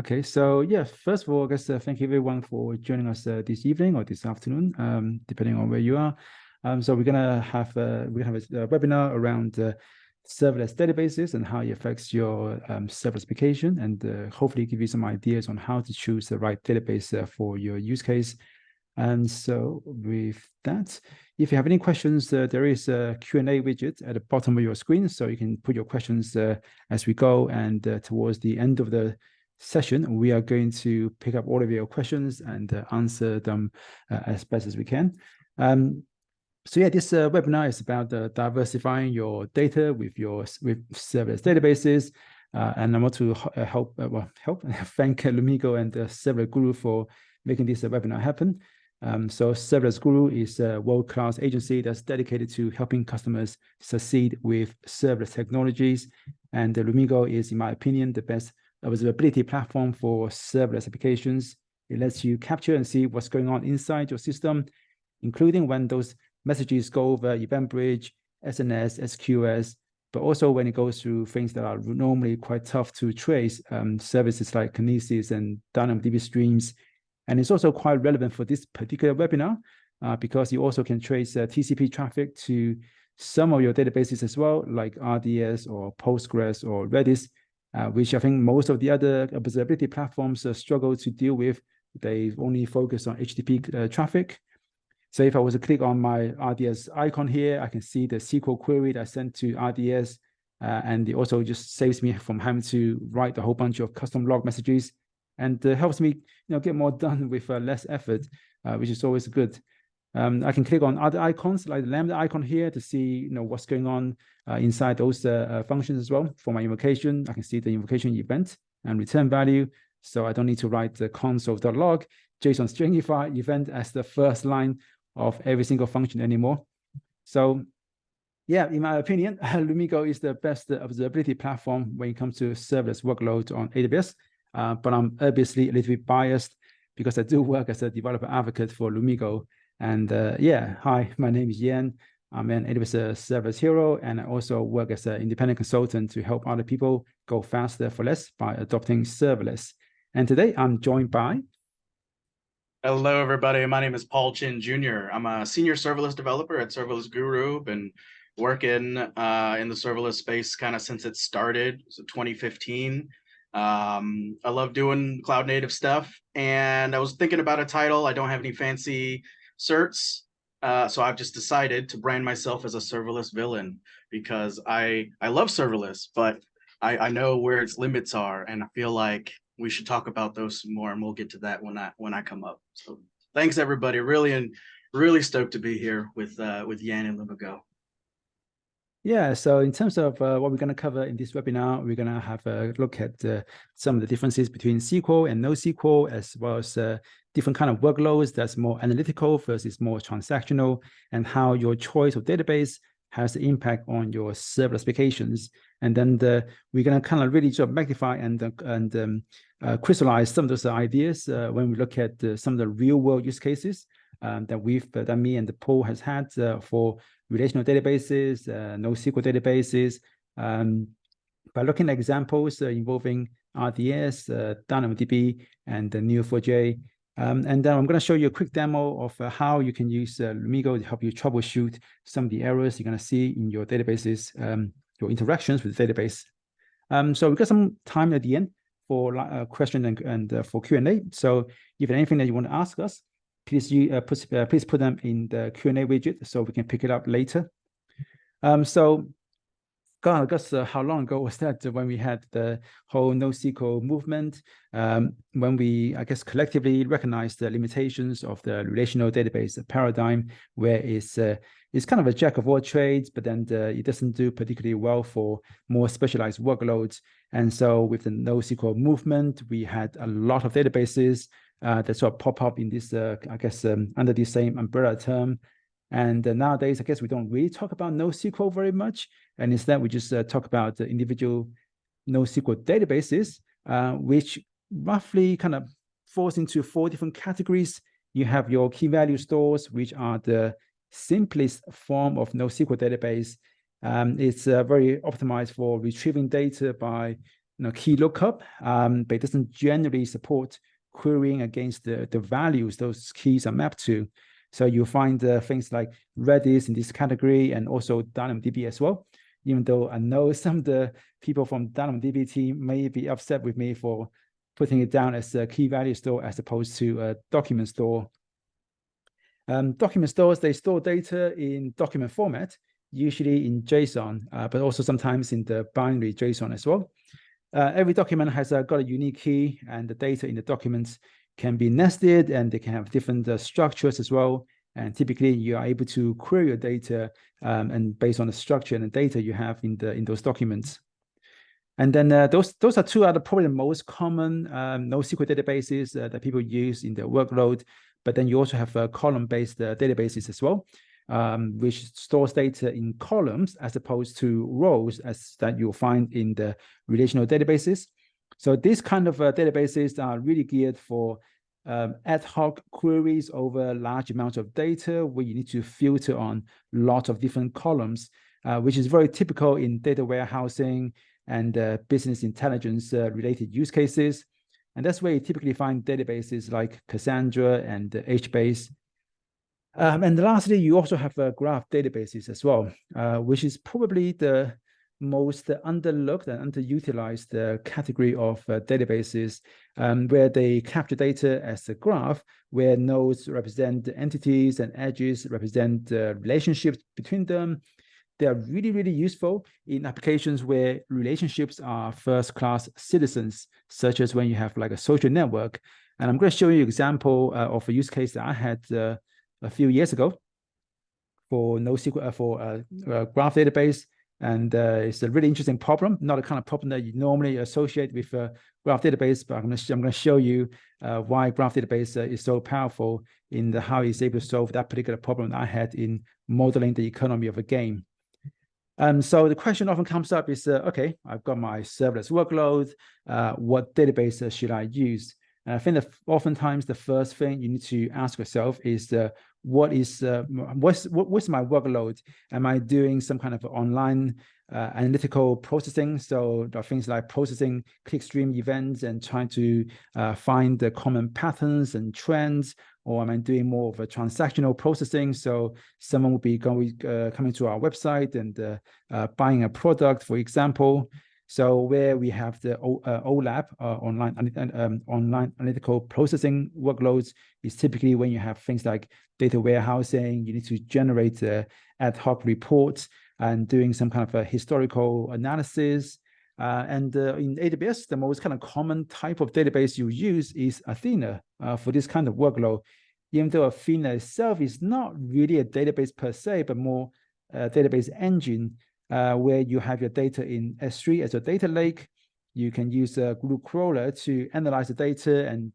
Okay, so yeah, first of all, I guess thank you everyone for joining us this evening or this afternoon, depending on where you are. So we're gonna have a webinar around serverless databases and how it affects your serverless application, and hopefully give you some ideas on how to choose the right database for your use case. And so with that, if you have any questions, there is a Q&A widget at the bottom of your screen, so you can put your questions as we go. And towards the end of the session, we are going to pick up all of your questions and answer them as best as we can. So yeah, this webinar is about diversifying your data with serverless databases. And I want to thank Lumigo and Serverless Guru for making this webinar happen. So Serverless Guru is a world-class agency that's dedicated to helping customers succeed with serverless technologies. And Lumigo is, in my opinion, the best observability platform for serverless applications. It lets you capture and see what's going on inside your system, including when those messages go over EventBridge, SNS, SQS, but also when it goes through things that are normally quite tough to trace, services like Kinesis and DynamoDB streams. And it's also quite relevant for this particular webinar because you also can trace TCP traffic to some of your databases as well, like RDS or Postgres or Redis, which I think most of the other observability platforms struggle to deal with. They only focus on HTTP traffic. So if I was to click on my RDS icon here, I can see the SQL query that I sent to RDS, and it also just saves me from having to write a whole bunch of custom log messages, and helps me, get more done with less effort, which is always good. I can click on other icons like the Lambda icon here to see, what's going on inside those functions as well. For my invocation, I can see the invocation event and return value, so I don't need to write the console.log JSON stringify event as the first line of every single function anymore. So yeah, in my opinion, Lumigo is the best observability platform when it comes to serverless workload on AWS. But I'm obviously a little bit biased because I do work as a developer advocate for Lumigo. And yeah, hi, my name is Yan. I'm an AWS Serverless Hero, and I also work as an independent consultant to help other people go faster for less by adopting serverless. And today I'm joined by... Hello, everybody. My name is Paul Chin Jr. I'm a senior serverless developer at Serverless Guru. Been working in the serverless space kind of since it started, so 2015. I love doing cloud native stuff, and I was thinking about a title. I don't have any fancy certs, so I've just decided to brand myself as a serverless villain because I love serverless, but I know where its limits are, and I feel like we should talk about those some more, and we'll get to that when I come up. So thanks, everybody. Really stoked to be here with Yan and Lumigo. Yeah, so in terms of what we're going to cover in this webinar, we're going to have a look at some of the differences between SQL and NoSQL, as well as different kind of workloads that's more analytical versus more transactional, and how your choice of database has an impact on your serverless applications. And then we're going to kind of really sort of magnify and crystallize some of those ideas when we look at some of the real world use cases that me and Paul has had for relational databases, NoSQL databases, by looking at examples involving RDS, DynamoDB, and Neo4j. And then I'm going to show you a quick demo of how you can use Lumigo to help you troubleshoot some of the errors you're going to see in your databases, your interactions with the database. So we've got some time at the end for question and for Q&A. So if there's anything that you want to ask us, please put them in the Q&A widget so we can pick it up later. So, God, I guess how long ago was that when we had the whole NoSQL movement? When we, I guess, collectively recognized the limitations of the relational database paradigm, where it's kind of a jack of all trades, but then it doesn't do particularly well for more specialized workloads. And so with the NoSQL movement, we had a lot of databases that sort of pop up in this, I guess, under the same umbrella term. And nowadays, I guess we don't really talk about NoSQL very much. And instead, we just talk about the individual NoSQL databases, which roughly kind of falls into 4 different categories. You have your key value stores, which are the simplest form of NoSQL database. It's very optimized for retrieving data by key lookup, but it doesn't generally support querying against the values those keys are mapped to. So you'll find things like Redis in this category, and also DynamoDB as well. Even though I know some of the people from DynamoDB team may be upset with me for putting it down as a key value store as opposed to a document store. Document stores, they store data in document format, usually in JSON, but also sometimes in the binary JSON as well. Every document has got a unique key, and the data in the documents can be nested, and they can have different structures as well. And typically, you are able to query your data and based on the structure and the data you have in those documents. And then those are two other probably the most common NoSQL databases that people use in their workload. But then you also have column-based databases as well, which stores data in columns as opposed to rows as that you'll find in the relational databases. So these kind of databases are really geared for ad hoc queries over large amounts of data where you need to filter on lots of different columns, which is very typical in data warehousing and business intelligence related use cases. And that's where you typically find databases like Cassandra and HBase. And lastly, you also have graph databases as well, which is probably the most underlooked and underutilized category of databases, where they capture data as a graph, where nodes represent entities and edges represent relationships between them. They are really, really useful in applications where relationships are first-class citizens, such as when you have like a social network. And I'm going to show you an example of a use case that I had a few years ago for NoSQL for a graph database. And it's a really interesting problem, not a kind of problem that you normally associate with a graph database, but I'm going to show you why graph database is so powerful in how it's able to solve that particular problem that I had in modeling the economy of a game. So the question often comes up is, okay, I've got my serverless workload. What database should I use? And I think that oftentimes the first thing you need to ask yourself is, what's my workload? Am I doing some kind of online analytical processing? So there are things like processing clickstream events and trying to find the common patterns and trends, or am I doing more of a transactional processing? So someone will be coming to our website and buying a product, for example. So where we have the OLAP, online analytical processing workloads, is typically when you have things like data warehousing. You need to generate ad hoc reports and doing some kind of a historical analysis. And in AWS, the most kind of common type of database you use is Athena for this kind of workload. Even though Athena itself is not really a database per se, but more a database engine, where you have your data in S3 as a data lake. You can use a Glue crawler to analyze the data and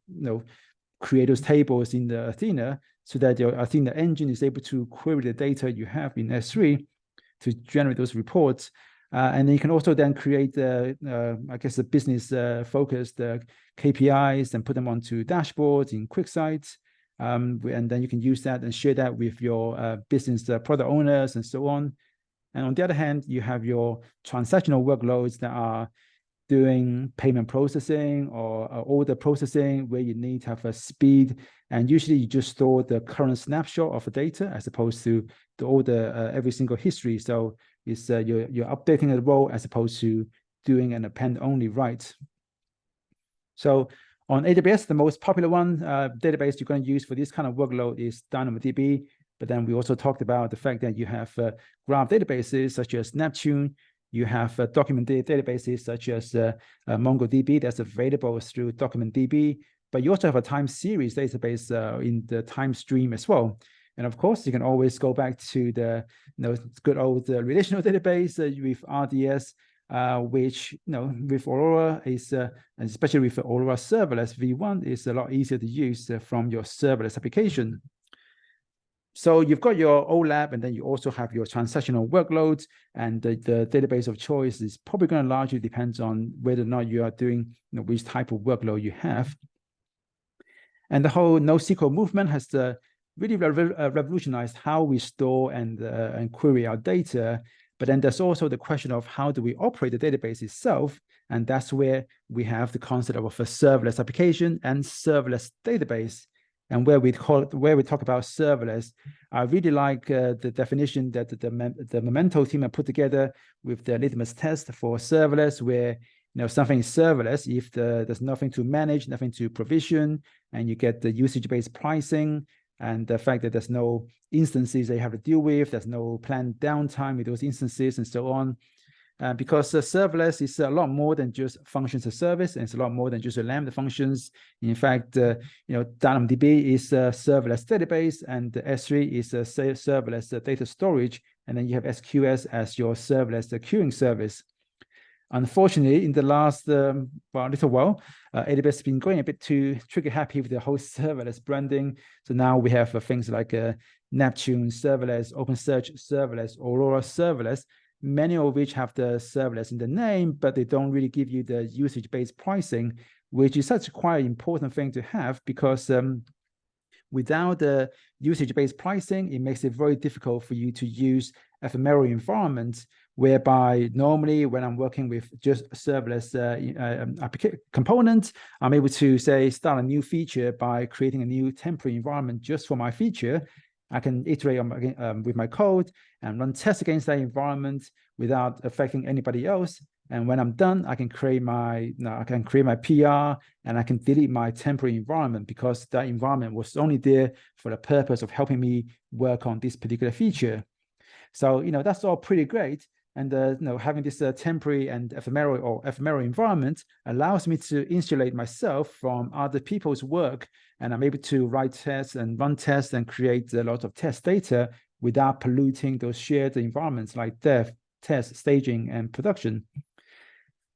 create those tables in the Athena, so that your Athena engine is able to query the data you have in S3 to generate those reports. And then you can also then create, I guess, the business focused KPIs and put them onto dashboards in QuickSight. And then you can use that and share that with your business product owners and so on. And on the other hand, you have your transactional workloads that are doing payment processing or order processing, where you need to have a speed. And usually you just store the current snapshot of the data as opposed to the order every single history. So it's you're updating the row as opposed to doing an append-only write. So on AWS, the most popular one database you're going to use for this kind of workload is DynamoDB. But then we also talked about the fact that you have graph databases such as Neptune. You have document databases such as MongoDB that's available through DocumentDB. But you also have a time series database in the time stream as well. And of course, you can always go back to the good old relational database with RDS, which with Aurora is, and especially with Aurora Serverless V1, is a lot easier to use from your serverless application. So you've got your OLAP, and then you also have your transactional workloads, and the database of choice is probably going to largely depend on whether or not you are doing which type of workload you have. And the whole NoSQL movement has really revolutionized how we store and query our data. But then there's also the question of how do we operate the database itself? And that's where we have the concept of a serverless application and serverless database. And where we talk about serverless, I really like the definition that the Memento team have put together with the litmus test for serverless, where something is serverless if there's nothing to manage, nothing to provision, and you get the usage-based pricing, and the fact that there's no instances that you have to deal with, there's no planned downtime with those instances, and so on. Because serverless is a lot more than just functions as service, and it's a lot more than just a Lambda functions. In fact, DynamDB is a serverless database, and S3 is a serverless data storage, and then you have SQS as your serverless queuing service. Unfortunately, in the last little while, AWS has been going a bit too trigger happy with the whole serverless branding. So now we have things like Neptune serverless, OpenSearch serverless, Aurora serverless, many of which have the serverless in the name, but they don't really give you the usage-based pricing, which is such quite an important thing to have, because without the usage-based pricing, it makes it very difficult for you to use ephemeral environments, whereby normally when I'm working with just serverless components, I'm able to say start a new feature by creating a new temporary environment just for my feature. I can iterate on, with my code and run tests against that environment without affecting anybody else. And when I'm done, I can create my PR, and I can delete my temporary environment, because that environment was only there for the purpose of helping me work on this particular feature. So that's all pretty great. And having this temporary and ephemeral environment allows me to insulate myself from other people's work, and I'm able to write tests and run tests and create a lot of test data without polluting those shared environments like dev, test, staging, and production.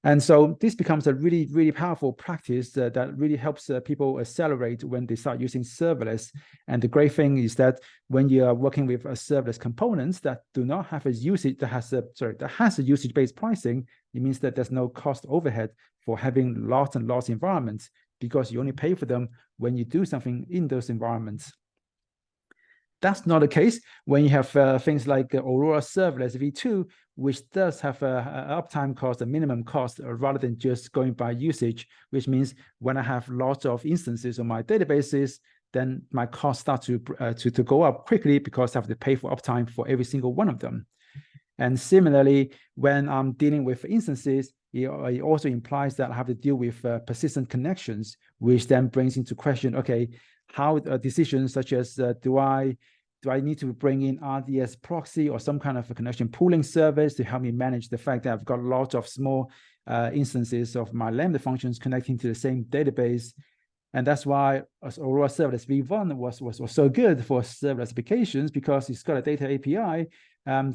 And so this becomes a really, really powerful practice that really helps people accelerate when they start using serverless. And the great thing is that when you are working with serverless components that do not have a usage, that has a usage-based pricing, it means that there's no cost overhead for having lots and lots of environments, because you only pay for them when you do something in those environments. That's not the case when you have things like Aurora Serverless V2, which does have an uptime cost, a minimum cost, rather than just going by usage, which means when I have lots of instances on my databases, then my costs start to go up quickly, because I have to pay for uptime for every single one of them. And similarly, when I'm dealing with instances, it also implies that I have to deal with persistent connections, which then brings into question, okay, how decisions such as do I need to bring in RDS proxy or some kind of a connection pooling service to help me manage the fact that I've got lots of small instances of my Lambda functions connecting to the same database. And that's why Aurora Serverless V1 was so good for serverless applications, because it's got a data API,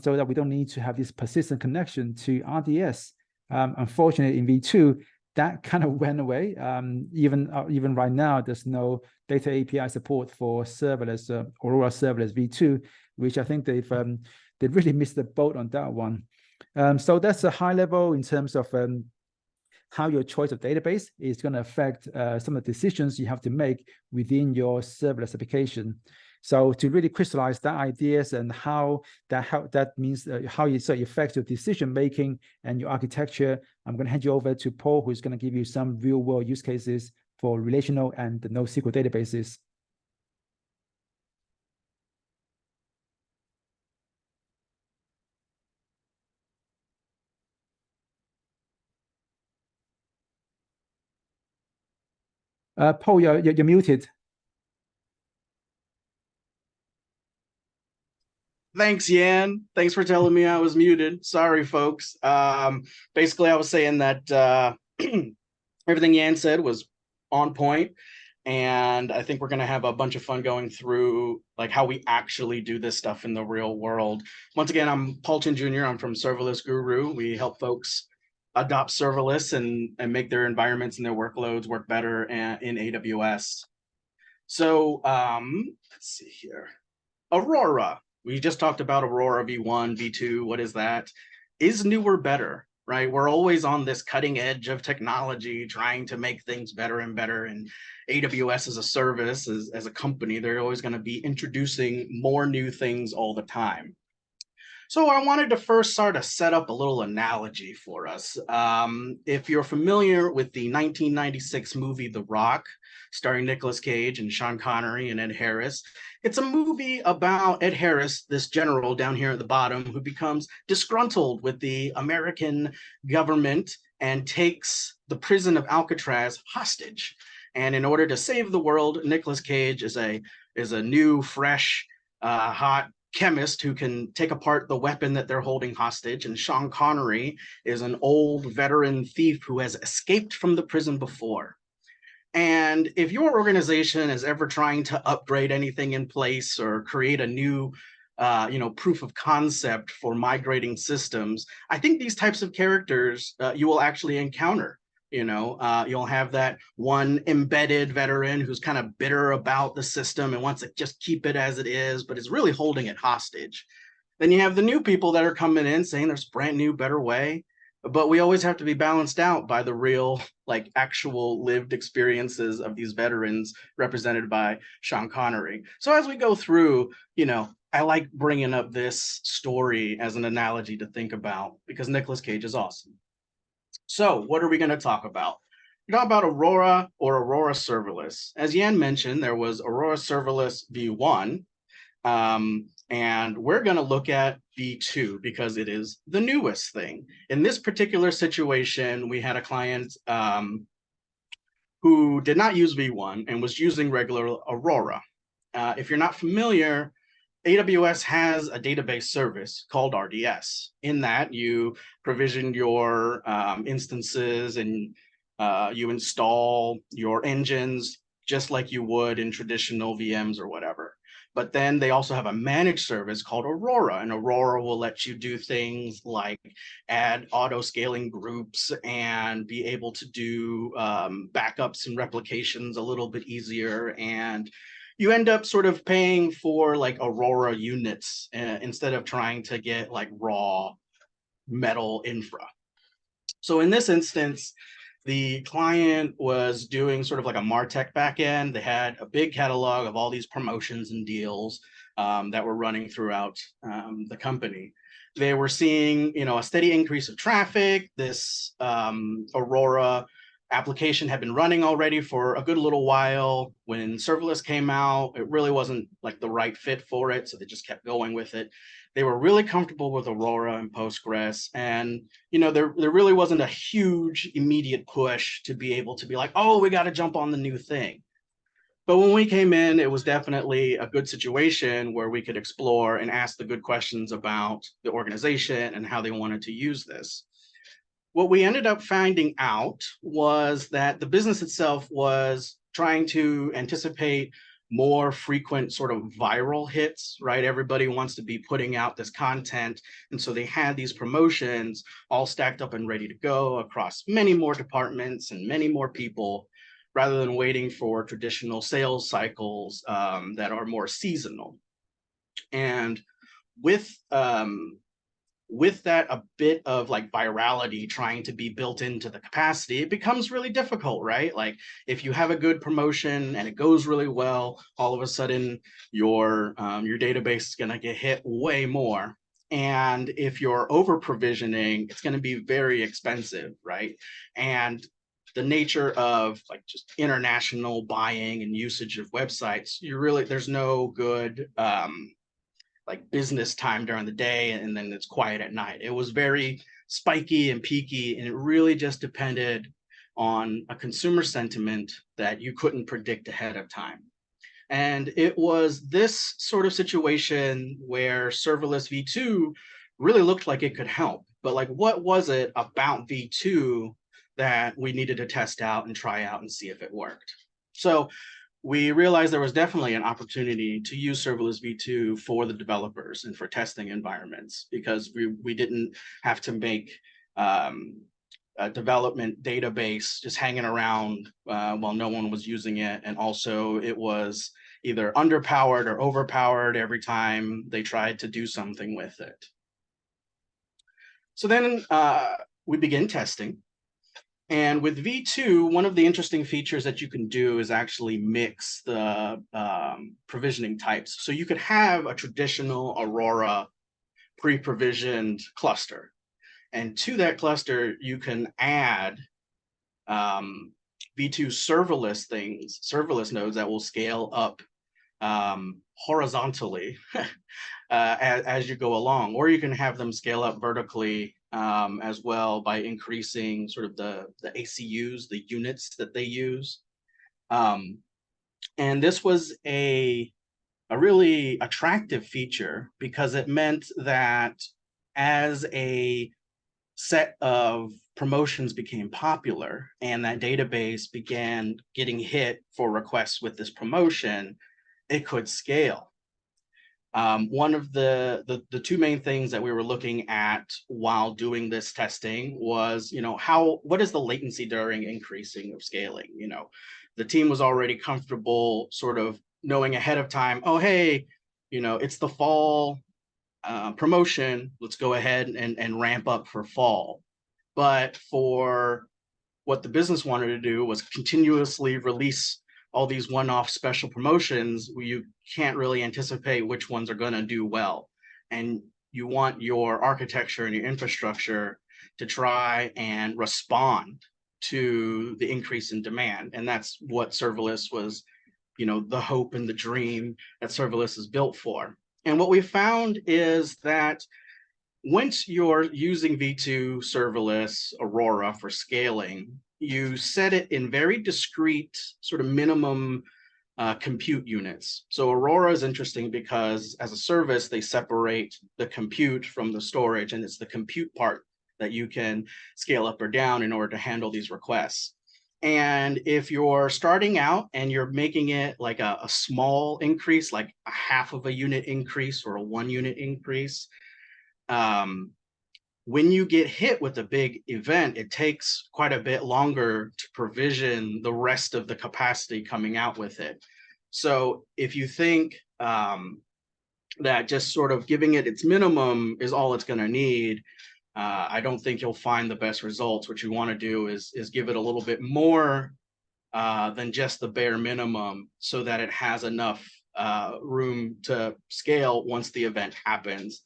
so that we don't need to have this persistent connection to RDS. Unfortunately, in V2, that kind of went away. Even right now, there's no data API support for serverless Aurora Serverless V2, which I think they really missed the boat on that one. So that's a high level in terms of how your choice of database is going to affect some of the decisions you have to make within your serverless application. So to really crystallize that ideas and how that means how it affects your decision making and your architecture, I'm going to hand you over to Paul, who's going to give you some real world use cases for relational and the NoSQL databases. Paul, you're muted. Thanks, Yan. Thanks for telling me I was muted. Sorry, folks. Basically, I was saying that everything Yan said was on point, and I think we're going to have a bunch of fun going through like how we actually do this stuff in the real world. Once again, I'm Paul Chin Jr. I'm from Serverless Guru. We help folks adopt serverless and make their environments and their workloads work better in AWS. So let's see here. Aurora. We just talked about Aurora V1, V2. What is that? Is newer better, right? We're always on this cutting edge of technology, trying to make things better and better. And AWS as a service, as a company, they're always going to be introducing more new things all the time. So I wanted to first sort of set up a little analogy for us. If you're familiar with the 1996 movie The Rock, starring Nicolas Cage and Sean Connery and Ed Harris, it's a movie about Ed Harris, this general down here at the bottom, who becomes disgruntled with the American government and takes the prison of Alcatraz hostage. And in order to save the world, Nicolas Cage is a new, fresh, hot chemist who can take apart the weapon that they're holding hostage. And Sean Connery is an old veteran thief who has escaped from the prison before. And if your organization is ever trying to upgrade anything in place or create a new proof of concept for migrating systems, I think these types of characters you will actually encounter. You'll have that one embedded veteran who's kind of bitter about the system and wants to just keep it as it is, but is really holding it hostage. Then you have the new people that are coming in saying there's a brand new, better way, but we always have to be balanced out by the real, like, actual lived experiences of these veterans represented by Sean Connery. So as we go through, I like bringing up this story as an analogy to think about because Nicolas Cage is awesome. So what are we going to talk about? We're talking about Aurora or Aurora Serverless. As Yan mentioned, there was Aurora Serverless V1, and we're going to look at V2 because it is the newest thing. In this particular situation, we had a client who did not use V1 and was using regular Aurora. If you're not familiar, AWS has a database service called RDS. In that, you provision your instances and you install your engines just like you would in traditional VMs or whatever. But then they also have a managed service called Aurora, and Aurora will let you do things like add auto-scaling groups and be able to do backups and replications a little bit easier. And you end up sort of paying for like Aurora units instead of trying to get like raw metal infra. So in this instance, the client was doing sort of like a MarTech backend. They had a big catalog of all these promotions and deals that were running throughout the company. They were seeing, a steady increase of traffic. This Aurora application had been running already for a good little while. When serverless came out, it really wasn't like the right fit for it, so they just kept going with it. They were really comfortable with Aurora and Postgres, and there really wasn't a huge immediate push to be able to be like, oh, we got to jump on the new thing. But when we came in, it was definitely a good situation where we could explore and ask the good questions about the organization and how they wanted to use this. What we ended up finding out was that the business itself was trying to anticipate more frequent sort of viral hits, right? Everybody wants to be putting out this content. And so they had these promotions all stacked up and ready to go across many more departments and many more people, rather than waiting for traditional sales cycles that are more seasonal. And with that a bit of like virality trying to be built into the capacity, it becomes really difficult, right? Like if you have a good promotion and it goes really well, all of a sudden your database is going to get hit way more. And if you're over provisioning, it's going to be very expensive, right? And the nature of like just international buying and usage of websites, there's no good like business time during the day, and then it's quiet at night. It was very spiky and peaky, and it really just depended on a consumer sentiment that you couldn't predict ahead of time. And it was this sort of situation where serverless V2 really looked like it could help. But like, what was it about V2 that we needed to test out and try out and see if it worked? So we realized there was definitely an opportunity to use serverless V2 for the developers and for testing environments, because we didn't have to make a development database just hanging around while no one was using it. And also it was either underpowered or overpowered every time they tried to do something with it. So then we begin testing. And with V2, one of the interesting features that you can do is actually mix the provisioning types. So you could have a traditional Aurora pre-provisioned cluster. And to that cluster, you can add V2 serverless nodes that will scale up horizontally as you go along, or you can have them scale up vertically as well by increasing sort of the ACUs, the units that they use. And this was a really attractive feature because it meant that as a set of promotions became popular and that database began getting hit for requests with this promotion, it could scale. One of the two main things that we were looking at while doing this testing was, what is the latency during increasing of scaling? The team was already comfortable sort of knowing ahead of time, oh, hey, it's the fall promotion, let's go ahead and ramp up for fall. But for what the business wanted to do was continuously release all these one-off special promotions where you can't really anticipate which ones are going to do well. And you want your architecture and your infrastructure to try and respond to the increase in demand. And that's what serverless was, the hope and the dream that serverless is built for. And what we found is that once you're using V2 serverless Aurora for scaling, you set it in very discrete sort of minimum compute units. So Aurora is interesting because as a service, they separate the compute from the storage, and it's the compute part that you can scale up or down in order to handle these requests. And if you're starting out and you're making it like a small increase, like a half of a unit increase or a 1 unit increase, when you get hit with a big event, it takes quite a bit longer to provision the rest of the capacity coming out with it. So if you think that just sort of giving it its minimum is all it's going to need, I don't think you'll find the best results. What you want to do is give it a little bit more than just the bare minimum so that it has enough room to scale once the event happens.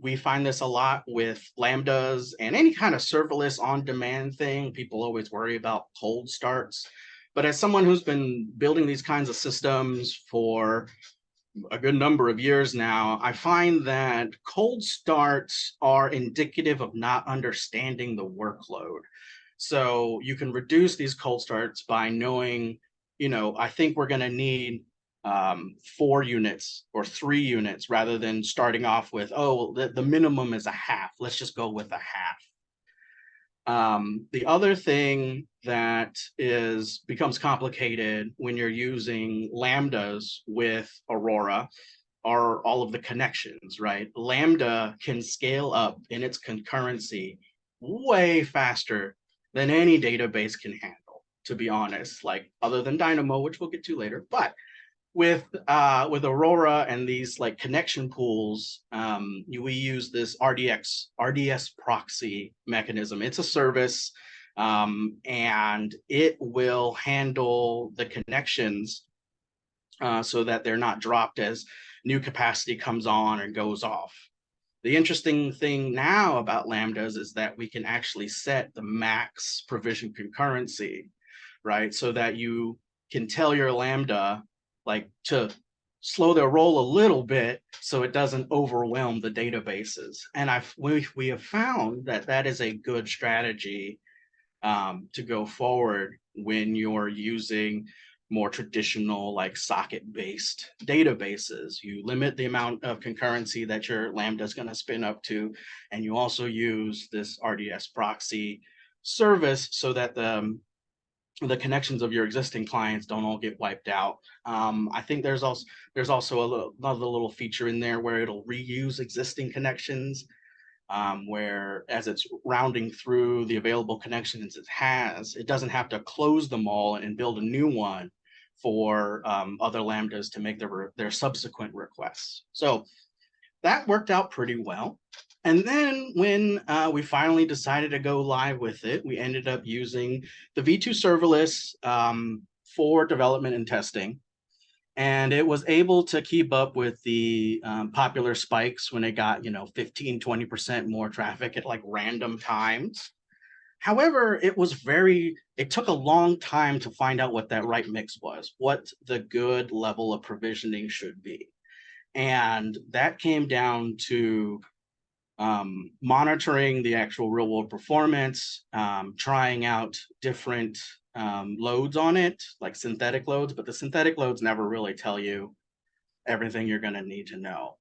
We find this a lot with Lambdas and any kind of serverless on-demand thing. People always worry about cold starts. But as someone who's been building these kinds of systems for a good number of years now, I find that cold starts are indicative of not understanding the workload. So you can reduce these cold starts by knowing, I think we're going to need 4 units or 3 units rather than starting off with, the minimum is a half. Let's just go with a half. The other thing that becomes complicated when you're using Lambdas with Aurora are all of the connections, right? Lambda can scale up in its concurrency way faster than any database can handle, to be honest, like other than Dynamo, which we'll get to later. But with Aurora and these like connection pools, we use this RDS proxy mechanism. It's a service, and it will handle the connections so that they're not dropped as new capacity comes on and goes off. The interesting thing now about Lambdas is that we can actually set the max provision concurrency, right? So that you can tell your Lambda like to slow their roll a little bit so it doesn't overwhelm the databases. And we have found that is a good strategy to go forward when you're using more traditional like socket-based databases. You limit the amount of concurrency that your Lambda is going to spin up to, and you also use this RDS proxy service so that the connections of your existing clients don't all get wiped out. I think there's also another little feature in there where it'll reuse existing connections, where as it's rounding through the available connections it doesn't have to close them all and build a new one for other Lambdas to make their subsequent requests. So that worked out pretty well. And then when we finally decided to go live with it, we ended up using the V2 serverless for development and testing. And it was able to keep up with the popular spikes when it got, 15, 20% more traffic at like random times. However, it took a long time to find out what that right mix was, what the good level of provisioning should be. And that came down to monitoring the actual real world performance, trying out different loads on it, like synthetic loads, but the synthetic loads never really tell you everything you're going to need to know.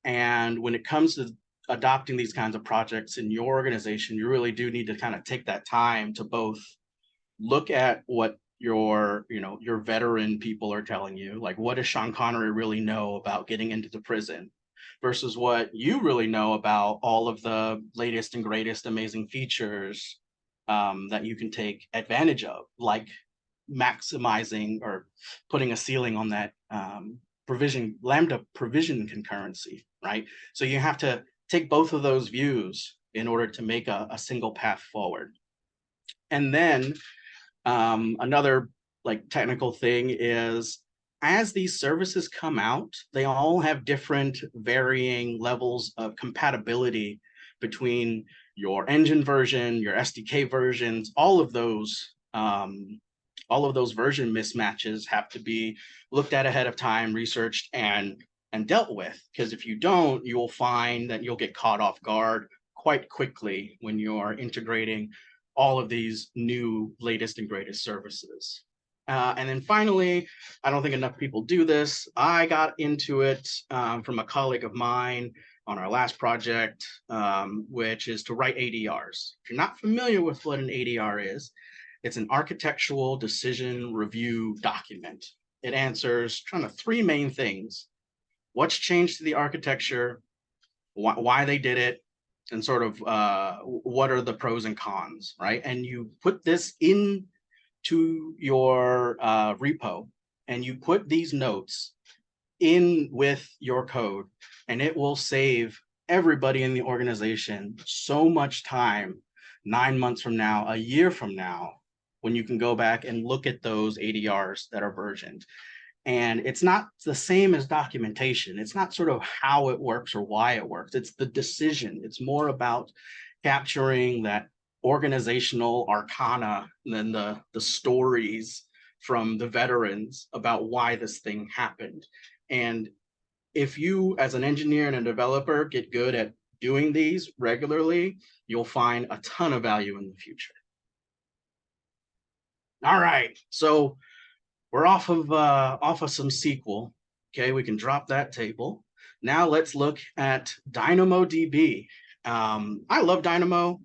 And when it comes to adopting these kinds of projects in your organization, you really do need to kind of take that time to both look at what your veteran people are telling you, like what does Sean Connery really know about getting into the prison versus what you really know about all of the latest and greatest amazing features that you can take advantage of, like maximizing or putting a ceiling on that lambda provision concurrency, right? So you have to take both of those views in order to make a single path forward. And then another like technical thing is, as these services come out, they all have different varying levels of compatibility between your engine version, your SDK versions. All of those version mismatches have to be looked at ahead of time, researched, and dealt with. Because if you don't, you will find that you'll get caught off guard quite quickly when you're integrating all of these new latest and greatest services. And then finally, I don't think enough people do this. I got into it from a colleague of mine on our last project, which is to write ADRs. If you're not familiar with what an ADR is, it's an architectural decision review document. It answers kind of three main things: what's changed to the architecture, why they did it, and sort of what are the pros and cons, right? And you put this into your repo, and you put these notes in with your code, and it will save everybody in the organization so much time 9 months from now, a year from now, when you can go back and look at those ADRs that are versioned. And it's not the same as documentation. It's not sort of how it works or why it works. It's the decision. It's more about capturing that organizational arcana than the stories from the veterans about why this thing happened. And if you, as an engineer and a developer, get good at doing these regularly, you'll find a ton of value in the future. All right, so we're off of some SQL. Okay, we can drop that table. Now let's look at DynamoDB. I love Dynamo.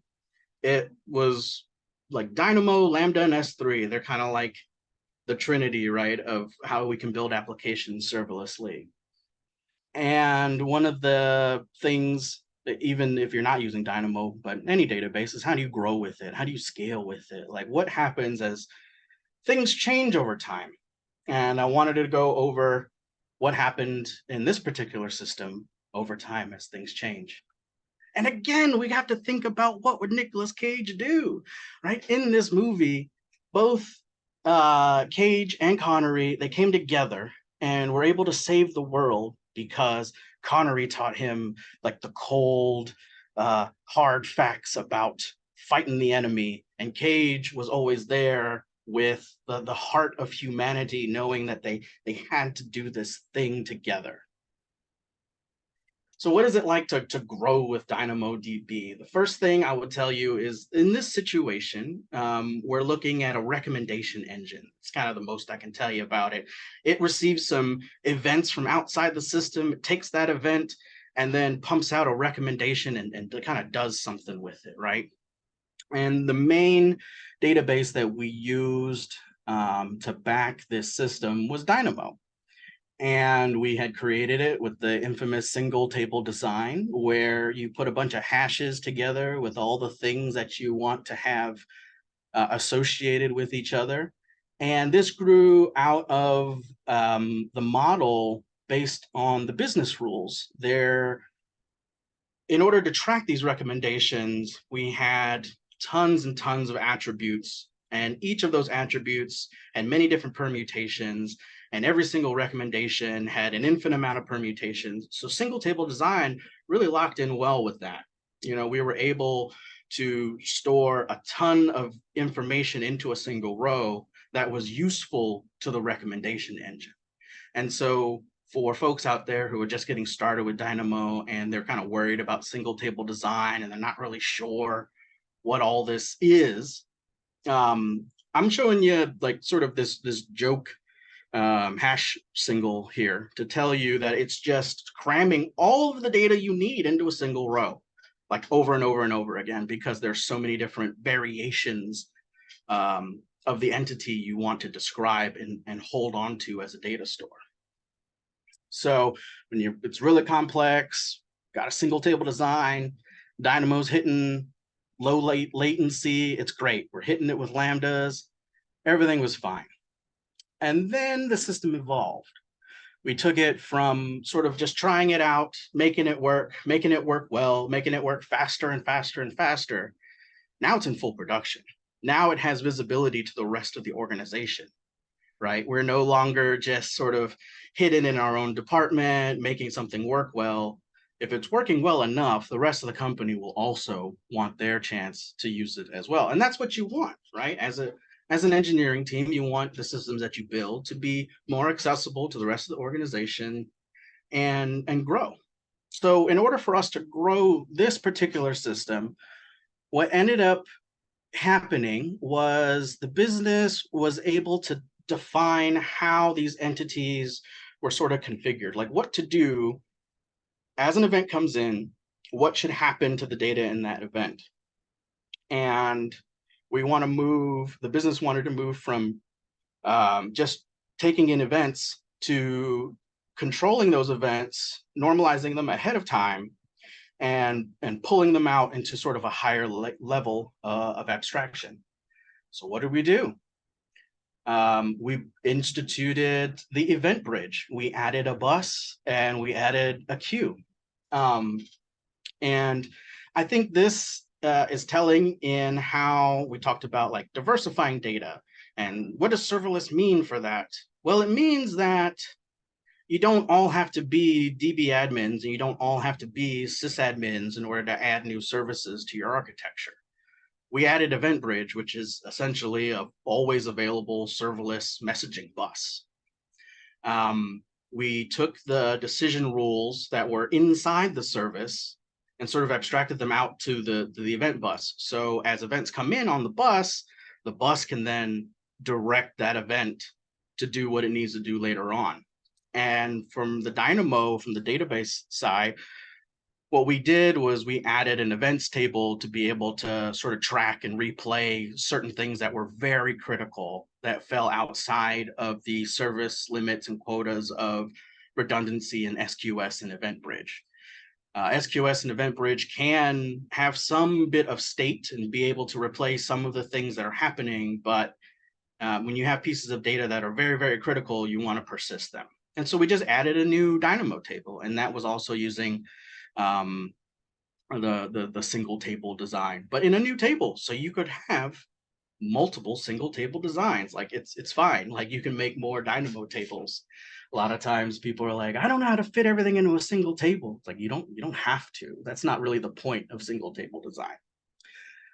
It was like Dynamo, Lambda, and S3. They're kind of like the trinity, right, of how we can build applications serverlessly. And one of the things, even if you're not using Dynamo, but any database, is how do you grow with it? How do you scale with it? Like what happens as things change over time? And I wanted to go over what happened in this particular system over time as things change. And again, we have to think about, what would Nicolas Cage do, right? In this movie, both Cage and Connery, they came together and were able to save the world because Connery taught him like the cold, hard facts about fighting the enemy. And Cage was always there with the heart of humanity, knowing that they had to do this thing together. So what is it like to grow with DynamoDB? The first thing I would tell you is, in this situation, we're looking at a recommendation engine. It's kind of the most I can tell you about it. It receives some events from outside the system. It takes that event and then pumps out a recommendation and kind of does something with it, right? And the main database that we used to back this system was Dynamo. And we had created it with the infamous single table design, where you put a bunch of hashes together with all the things that you want to have associated with each other. And this grew out of the model based on the business rules. In order to track these recommendations, we had tons and tons of attributes And each of those attributes had many different permutations, and every single recommendation had an infinite amount of permutations. So single table design really locked in well with that. We were able to store a ton of information into a single row that was useful to the recommendation engine. And so for folks out there who are just getting started with Dynamo and they're kind of worried about single table design and they're not really sure what all this is, I'm showing you like sort of this joke hash single here to tell you that it's just cramming all of the data you need into a single row, like over and over and over again, because there's so many different variations of the entity you want to describe and hold on to as a data store. So when it's really complex, got a single table design, Dynamo's hitting low latency, it's great. We're hitting it with Lambdas, everything was fine. And then the system evolved. We took it from sort of just trying it out, making it work well, making it work faster and faster and faster. Now it's in full production. Now it has visibility to the rest of the organization, right? We're no longer just sort of hidden in our own department, making something work well. If it's working well enough, the rest of the company will also want their chance to use it as well. And that's what you want, right? As an engineering team, you want the systems that you build to be more accessible to the rest of the organization and grow. So in order for us to grow this particular system, what ended up happening was the business was able to define how these entities were sort of configured, like what to do as an event comes in, what should happen to the data in that event. And the business wanted to move from just taking in events to controlling those events, normalizing them ahead of time, and pulling them out into sort of a higher level of abstraction. So what did we do? We instituted the event bridge. We added a bus and we added a queue. And I think this is telling in how we talked about like diversifying data. And what does serverless mean for that? Well, it means that you don't all have to be DB admins and you don't all have to be sysadmins in order to add new services to your architecture. We added Event Bridge, which is essentially a always available serverless messaging bus. We took the decision rules that were inside the service and sort of abstracted them out to the event bus. So as events come in on the bus can then direct that event to do what it needs to do later on. And from the Dynamo, from the database side, what we did was we added an events table to be able to sort of track and replay certain things that were very critical that fell outside of the service limits and quotas of redundancy and SQS and Event Bridge. SQS and Event Bridge can have some bit of state and be able to replace some of the things that are happening, but when you have pieces of data that are very, very critical, you want to persist them. And so we just added a new Dynamo table, and that was also using the single table design, but in a new table. So you could have multiple single table designs. Like it's fine. Like you can make more Dynamo tables. A lot of times people are like, I don't know how to fit everything into a single table. It's like, you don't have to. That's not really the point of single table design.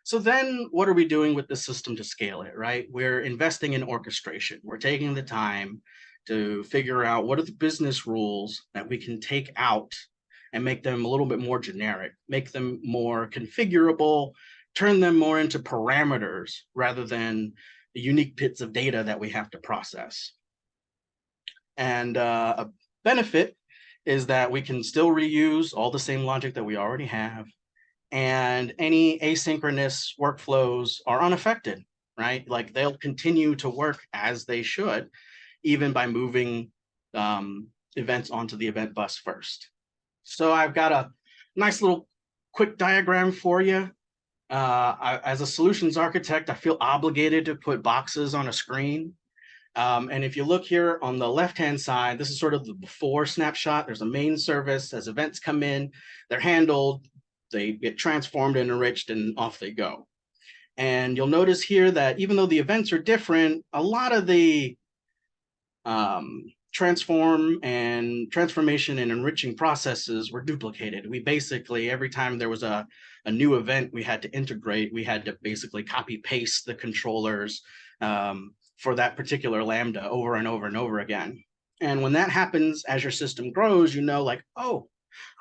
So then what are we doing with the system to scale it, right? We're investing in orchestration. We're taking the time to figure out what are the business rules that we can take out and make them a little bit more generic, make them more configurable, turn them more into parameters rather than the unique bits of data that we have to process. And a benefit is that we can still reuse all the same logic that we already have, and any asynchronous workflows are unaffected, right? Like they'll continue to work as they should, even by moving events onto the event bus first. So I've got a nice little quick diagram for you. As a solutions architect, I feel obligated to put boxes on a screen. And if you look here on the left-hand side, this is sort of the before snapshot. There's a main service. As events come in, they're handled, they get transformed and enriched, and off they go. And you'll notice here that even though the events are different, a lot of the transformation and enriching processes were duplicated. We basically, every time there was a new event we had to integrate, we had to basically copy paste the controllers for that particular Lambda over and over and over again. And when that happens, as your system grows, you know, like, oh,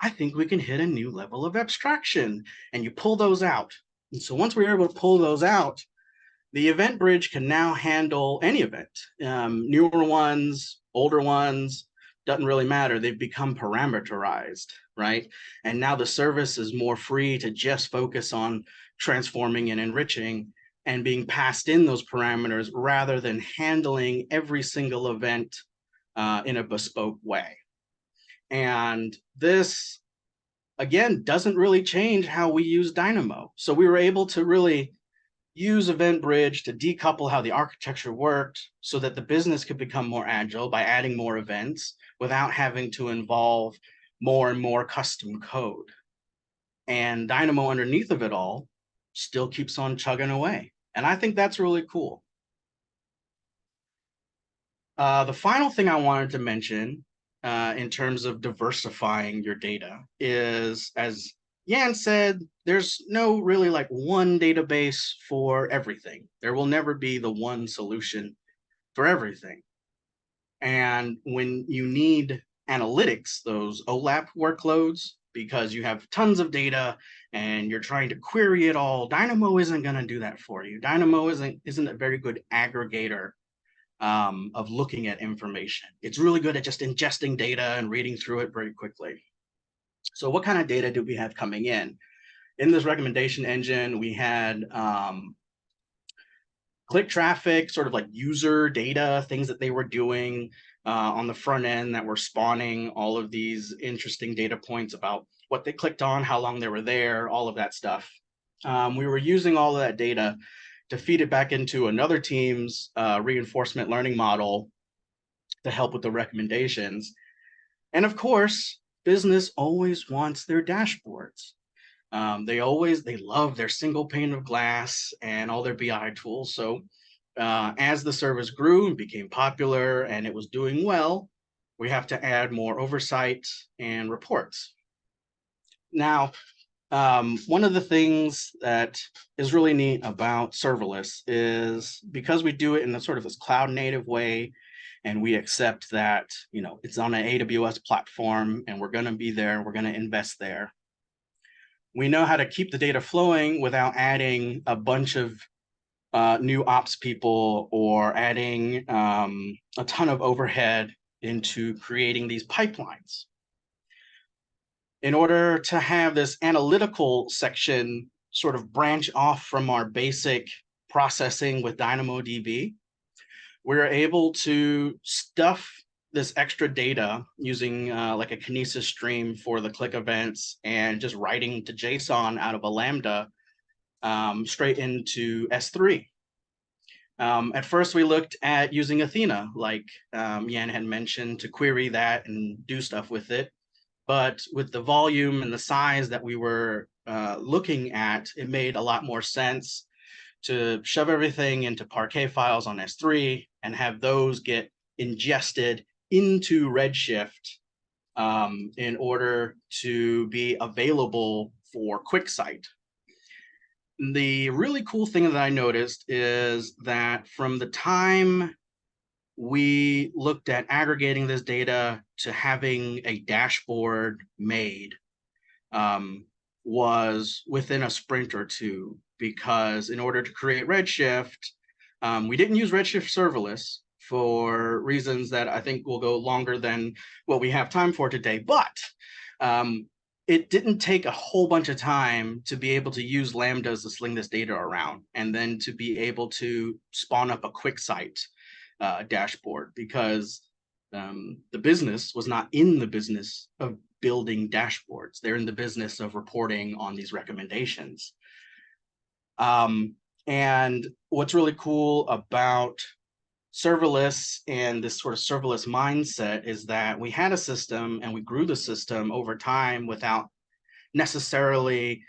I think we can hit a new level of abstraction, and you pull those out. And so once we were able to pull those out, the event bridge can now handle any event, newer ones, older ones, doesn't really matter. They've become parameterized, right? And now the service is more free to just focus on transforming and enriching and being passed in those parameters rather than handling every single event in a bespoke way. And this, again, doesn't really change how we use Dynamo. So we were able to really use Event Bridge to decouple how the architecture worked so that the business could become more agile by adding more events without having to involve more and more custom code. And Dynamo underneath of it all still keeps on chugging away. And I think that's really cool. The final thing I wanted to mention in terms of diversifying your data is, as Jan said, there's no really like one database for everything. There will never be the one solution for everything. And when you need analytics, those OLAP workloads, because you have tons of data and you're trying to query it all, Dynamo isn't going to do that for you. Dynamo isn't a very good aggregator of looking at information. It's really good at just ingesting data and reading through it very quickly. So what kind of data do we have coming in? In this recommendation engine, we had click traffic, sort of like user data, things that they were doing on the front end that were spawning all of these interesting data points about what they clicked on, how long they were there, all of that stuff. We were using all of that data to feed it back into another team's reinforcement learning model to help with the recommendations. And of course, business always wants their dashboards. They love their single pane of glass and all their BI tools. So as the service grew and became popular and it was doing well, we have to add more oversight and reports. Now, one of the things that is really neat about serverless is because we do it in a sort of this cloud native way, and we accept that, you know, it's on an AWS platform and we're going to be there, we're going to invest there. We know how to keep the data flowing without adding a bunch of new ops people or adding a ton of overhead into creating these pipelines. In order to have this analytical section sort of branch off from our basic processing with DynamoDB, we're able to stuff this extra data using like a Kinesis stream for the click events and just writing to JSON out of a Lambda straight into S3. At first, we looked at using Athena, like Jan had mentioned, to query that and do stuff with it. But with the volume and the size that we were looking at, it made a lot more sense to shove everything into Parquet files on S3 and have those get ingested into Redshift in order to be available for QuickSight. The really cool thing that I noticed is that from the time we looked at aggregating this data to having a dashboard made was within a sprint or two, because in order to create Redshift, we didn't use Redshift Serverless for reasons that I think will go longer than what we have time for today, but it didn't take a whole bunch of time to be able to use Lambdas to sling this data around and then to be able to spawn up a QuickSight dashboard, because the business was not in the business of building dashboards. They're in the business of reporting on these recommendations. And what's really cool about serverless and this sort of serverless mindset is that we had a system and we grew the system over time without necessarily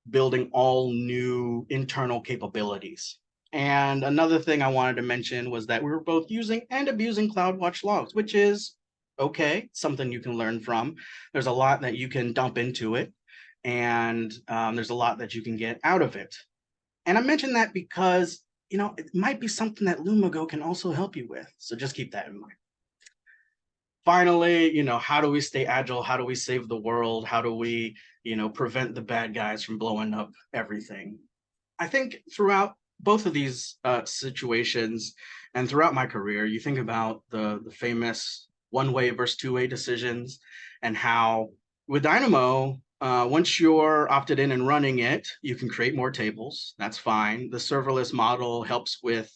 building all new internal capabilities. And another thing I wanted to mention was that we were both using and abusing CloudWatch logs, which is okay, something you can learn from. There's a lot that you can dump into it, and there's a lot that you can get out of it. And I mention that because, you know, it might be something that Lumigo can also help you with. So just keep that in mind. Finally, you know, how do we stay agile? How do we save the world? How do we, you know, prevent the bad guys from blowing up everything? I think throughout both of these situations and throughout my career, you think about the famous one-way versus two-way decisions, and how with Dynamo, once you're opted in and running it, you can create more tables. That's fine. The serverless model helps with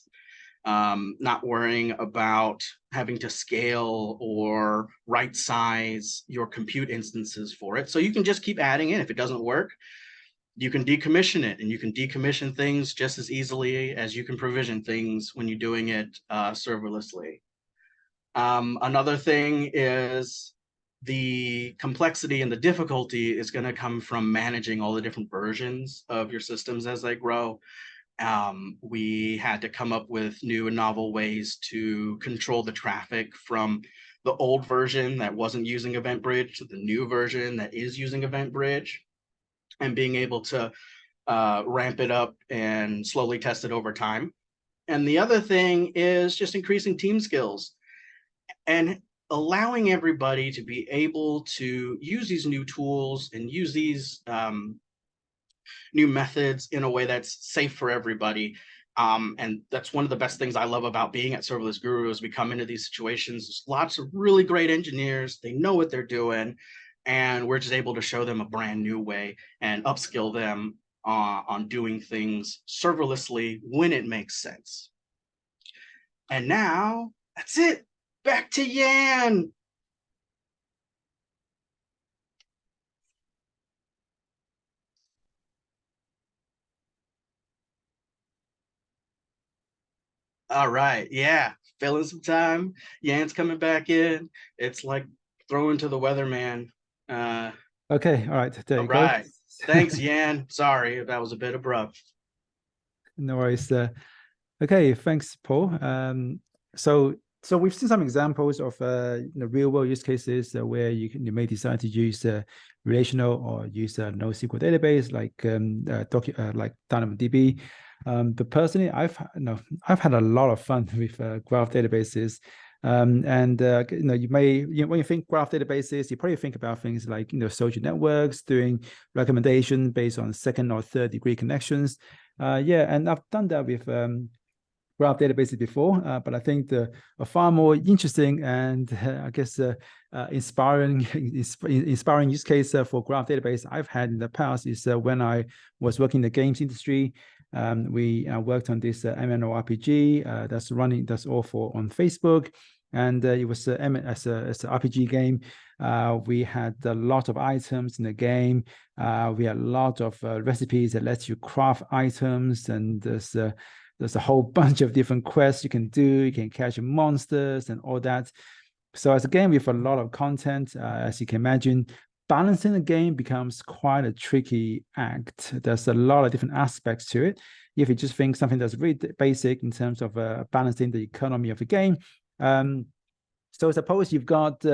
not worrying about having to scale or right size your compute instances for it. So you can just keep adding in. If it doesn't work, you can decommission it, and you can decommission things just as easily as you can provision things when you're doing it serverlessly. Another thing is the complexity and the difficulty is going to come from managing all the different versions of your systems as they grow. We had to come up with new and novel ways to control the traffic from the old version that wasn't using EventBridge to the new version that is using EventBridge, and being able to ramp it up and slowly test it over time. And the other thing is just increasing team skills and allowing everybody to be able to use these new tools and use these new methods in a way that's safe for everybody. And that's one of the best things I love about being at Serverless Guru. Is we come into these situations, there's lots of really great engineers, they know what they're doing, and we're just able to show them a brand new way and upskill them on doing things serverlessly when it makes sense. And now, that's it. Back to Yan. All right, yeah, filling some time. Yan's coming back in. It's like throwing to the weatherman. Okay, all right, there All you go. right. Thanks, Yan. Sorry if that was a bit abrupt. No worries. Okay, thanks, Paul. So we've seen some examples of real world use cases where you may decide to use relational or use a NoSQL database like like DynamoDB. But personally, I've had a lot of fun with graph databases. When you think graph databases, you probably think about things like social networks doing recommendation based on second or third degree connections. And I've done that with graph databases before, but I think a far more interesting and I guess inspiring use case for graph database I've had in the past is when I was working in the games industry. We worked on this MMORPG that's all on Facebook, and it was as an RPG game. We had a lot of items in the game. We had a lot of recipes that lets you craft items, and there's a whole bunch of different quests you can do. You can catch monsters and all that. So as a game with a lot of content, as you can imagine, balancing the game becomes quite a tricky act. There's a lot of different aspects to it. If you just think something that's really basic in terms of balancing the economy of the game. So suppose you've got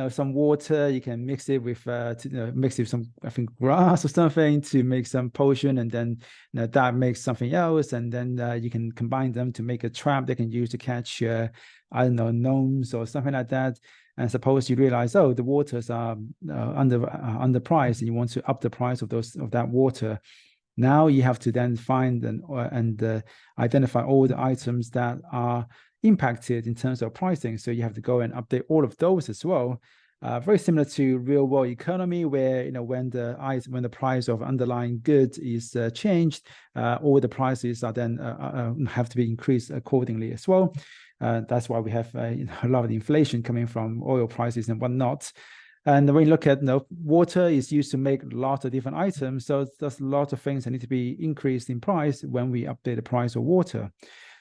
some water, you can mix it with some, I think, grass or something to make some potion, and then that makes something else, and then you can combine them to make a trap they can use to catch I don't know, gnomes or something like that. And suppose you realize, oh, the waters are underpriced, and you want to up the price of that water. Now you have to then find and identify all the items that are impacted in terms of pricing. So you have to go and update all of those as well. Very similar to real world economy, where when the price of underlying goods is changed, all the prices are then have to be increased accordingly as well. That's why we have a lot of inflation coming from oil prices and whatnot. And when you look at water is used to make lots of different items, so there's lots of things that need to be increased in price when we update the price of water.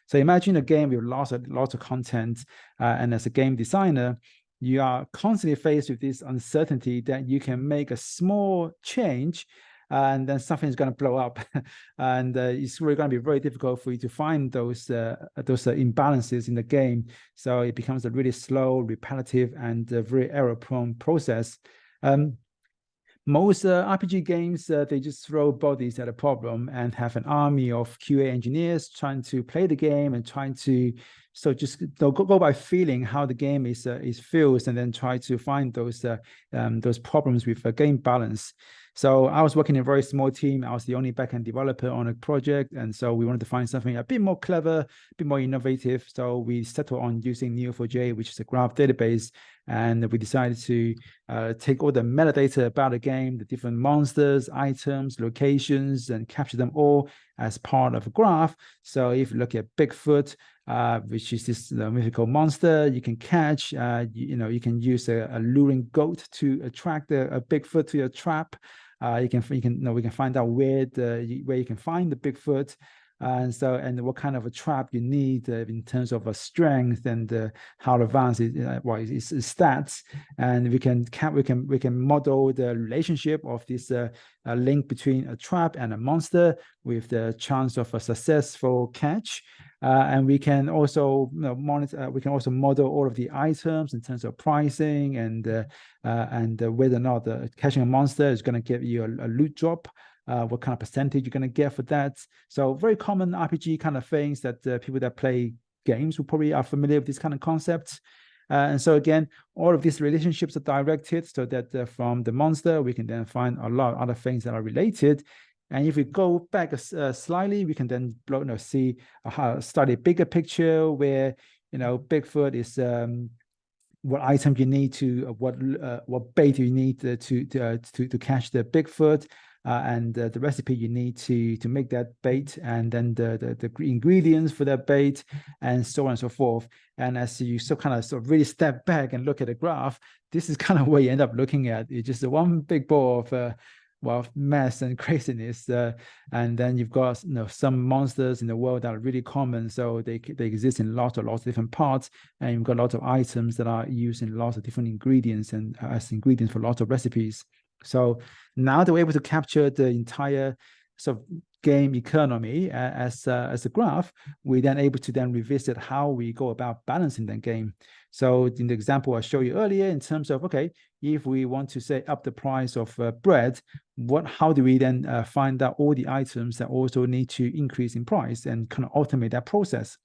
So imagine a game with lots of content, and as a game designer, you are constantly faced with this uncertainty that you can make a small change and then something's going to blow up, and it's really going to be very difficult for you to find those imbalances in the game. So it becomes a really slow, repetitive, and very error-prone process. Most RPG games, they just throw bodies at a problem and have an army of QA engineers trying to play the game and trying to just they'll go by feeling how the game is feels, and then try to find those problems with game balance. So I was working in a very small team. I was the only backend developer on a project, and so we wanted to find something a bit more clever, a bit more innovative. So we settled on using Neo4j, which is a graph database, and we decided to take all the metadata about the game, the different monsters, items, locations, and capture them all as part of a graph. So if you look at Bigfoot, which is this mythical monster you can catch, you can use a luring goat to attract a Bigfoot to your trap. We can find out where you can find the Bigfoot. And what kind of a trap you need in terms of a strength and how advanced its stats, and we can model the relationship of this link between a trap and a monster with the chance of a successful catch. And we can also monitor. We can also model all of the items in terms of pricing and whether or not catching a monster is going to give you a loot drop. What kind of percentage you're going to get for that. So very common RPG kind of things that people that play games who probably are familiar with this kind of concepts. And so again, all of these relationships are directed so that from the monster, we can then find a lot of other things that are related. And if we go back slightly, we can then see a slightly bigger picture where, Bigfoot is what item you need to, what bait you need to catch the Bigfoot. And the recipe you need to make that bait, and then the ingredients for that bait, and so on and so forth. And as you sort of really step back and look at the graph, this is kind of what you end up looking at. It's just one big ball of mess and craziness. And then you've got some monsters in the world that are really common, so they exist in lots of different parts, and you've got lots of items that are used in lots of different ingredients and as ingredients for lots of recipes. So now that we're able to capture the entire sort of game economy as a graph, we're then able to then revisit how we go about balancing that game. So in the example I showed you earlier, in terms of, okay, if we want to say up the price of bread, how do we then find out all the items that also need to increase in price and kind of automate that process?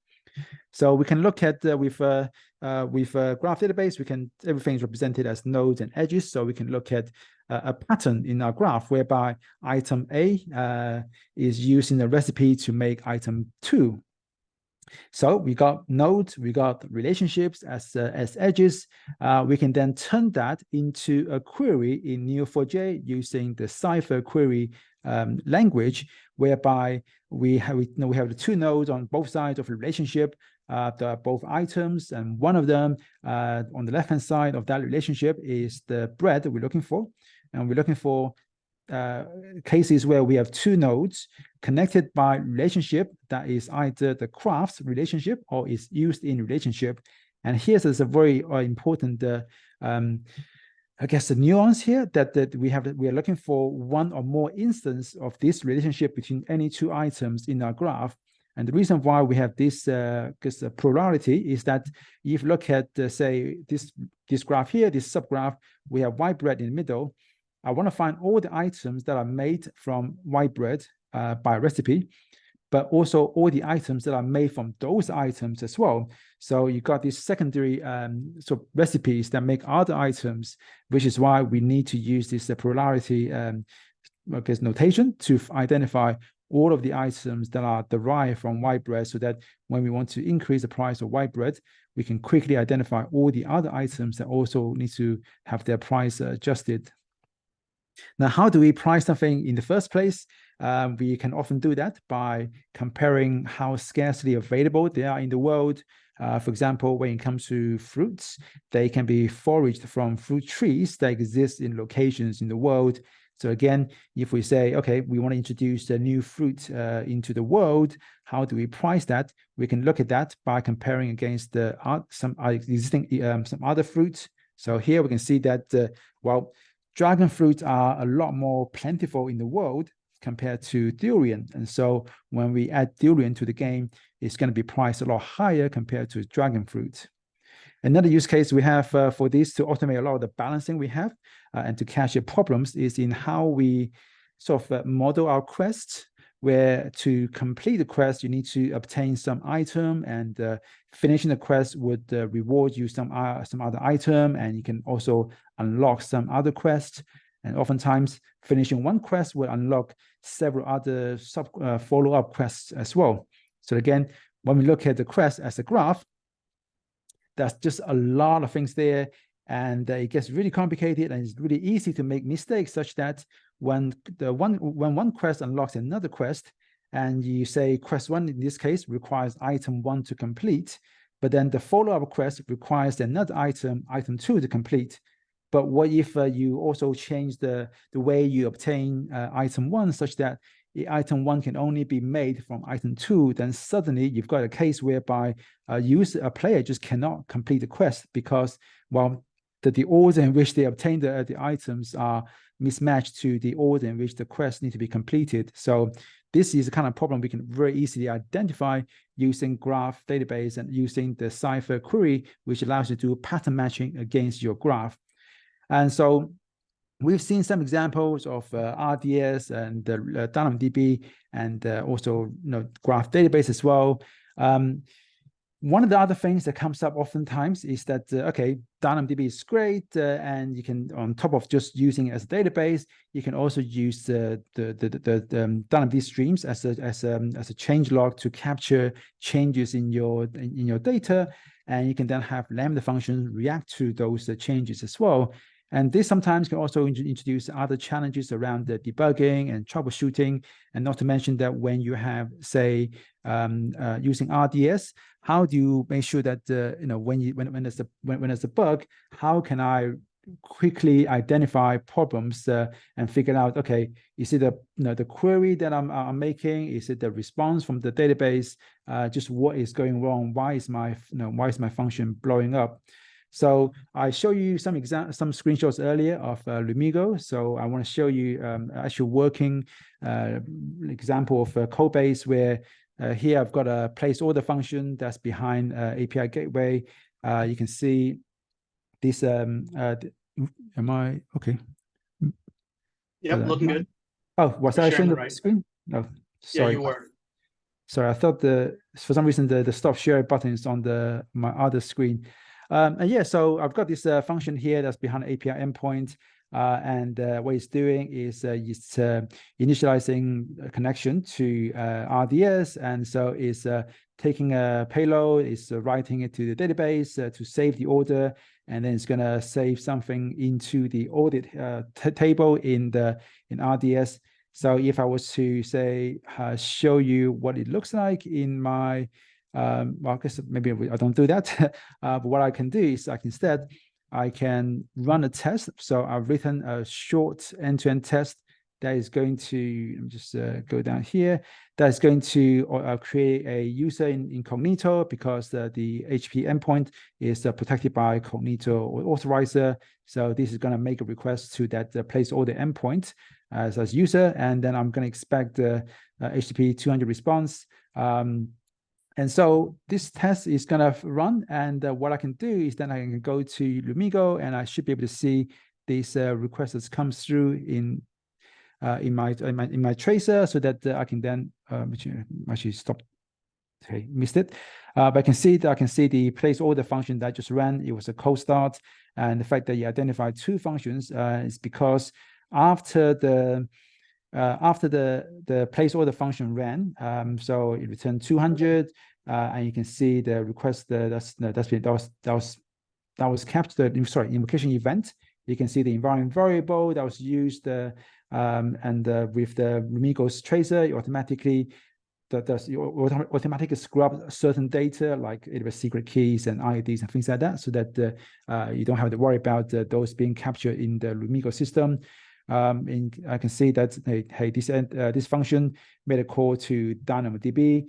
So we can look at with a graph database, everything is represented as nodes and edges. So we can look at a pattern in our graph whereby item A is using the recipe to make item 2. So we got nodes, we got relationships as edges. We can then turn that into a query in Neo4j using the Cypher query language, whereby we have the two nodes on both sides of the relationship. There are both items, and one of them on the left-hand side of that relationship is the bread that we're looking for. And we're looking for cases where we have two nodes connected by relationship that is either the crafts relationship or is used in relationship. And here's a very important, I guess, the nuance here that we are looking for one or more instance of this relationship between any two items in our graph. And the reason why we have this plurality is that if you look at, say, this graph here, this subgraph, we have white bread in the middle. I want to find all the items that are made from white bread by recipe, but also all the items that are made from those items as well. So you got these secondary recipes that make other items, which is why we need to use this plurality notation to identify all of the items that are derived from white bread, so that when we want to increase the price of white bread, we can quickly identify all the other items that also need to have their price adjusted. Now, how do we price something in the first place? We can often do that by comparing how scarcely available they are in the world. For example, when it comes to fruits, they can be foraged from fruit trees that exist in locations in the world. So again, if we say, okay, we want to introduce a new fruit into the world, how do we price that? We can look at that by comparing against some existing some other fruits. So here we can see that, dragon fruits are a lot more plentiful in the world compared to durian. And so when we add durian to the game, it's going to be priced a lot higher compared to dragon fruit. Another use case we have for this to automate a lot of the balancing we have and to catch the problems is in how we sort of model our quests, where to complete the quest, you need to obtain some item, and finishing the quest would reward you some other item, and you can also unlock some other quest. And oftentimes, finishing one quest will unlock several other follow-up quests as well. So again, when we look at the quest as a graph, there's just a lot of things there, and it gets really complicated, and it's really easy to make mistakes, such that when one quest unlocks another quest, and you say quest 1 in this case requires item 1 to complete, but then the follow-up quest requires another item 2 to complete. But what if you also change the way you obtain item 1, such that item 1 can only be made from item 2, then suddenly you've got a case whereby a player just cannot complete the quest because, well, the order in which they obtain the items are mismatched to the order in which the quests need to be completed. So this is the kind of problem we can very easily identify using graph database and using the Cypher query, which allows you to do pattern matching against your graph. And so we've seen some examples of RDS and DynamoDB, and also graph database as well. One of the other things that comes up oftentimes is that, okay, DynamoDB is great, and you can, on top of just using it as a database, you can also use the DynamoDB streams as a change log to capture changes in your data, and you can then have Lambda functions react to those changes as well. And this sometimes can also introduce other challenges around the debugging and troubleshooting, and not to mention that when you have, say, using RDS, how do you make sure that when there's a bug, how can I quickly identify problems and figure out, okay, is it the query that I'm making? Is it the response from the database? Just what is going wrong? Why is my function blowing up? So I show you some screenshots earlier of Lumigo. So I want to show you actual working example of a code base where here I've got a place order function that's behind API gateway. You can see this. Am I okay? Yep, looking good. Oh, was I showing the right screen? No, sorry. Yeah, you were. Sorry, I thought for some reason the stop share button is on my other screen. And yeah, so I've got this function here that's behind API endpoint, and what it's doing is it's initializing a connection to RDS, and so it's taking a payload, it's writing it to the database to save the order, and then it's going to save something into the audit table in RDS. So if I was to say show you what it looks like in my well, I guess maybe I don't do that. But what I can do is I can run a test. So I've written a short end-to-end test that is going to, let me just go down here. That is going to create a user incognito, because the HP endpoint is protected by cognito authorizer. So this is going to make a request to that place order endpoint as user, and then I'm going to expect the HTTP 200 response. And so this test is going to run, and what I can do is then I can go to Lumigo, and I should be able to see these requests that comes through in my tracer, so that I can then actually stop. Okay, missed it. But I can see the place order function that I just ran. It was a cold start, and the fact that you identified two functions is because after the place order function ran, so it returned 200, and you can see the request that was captured. Sorry, invocation event. You can see the environment variable that was used, and with the Lumigo's tracer, it automatically scrub certain data like AWS secret keys and IDs and things like that, so that you don't have to worry about those being captured in the Lumigo system. And I can see that hey, this function made a call to DynamoDB.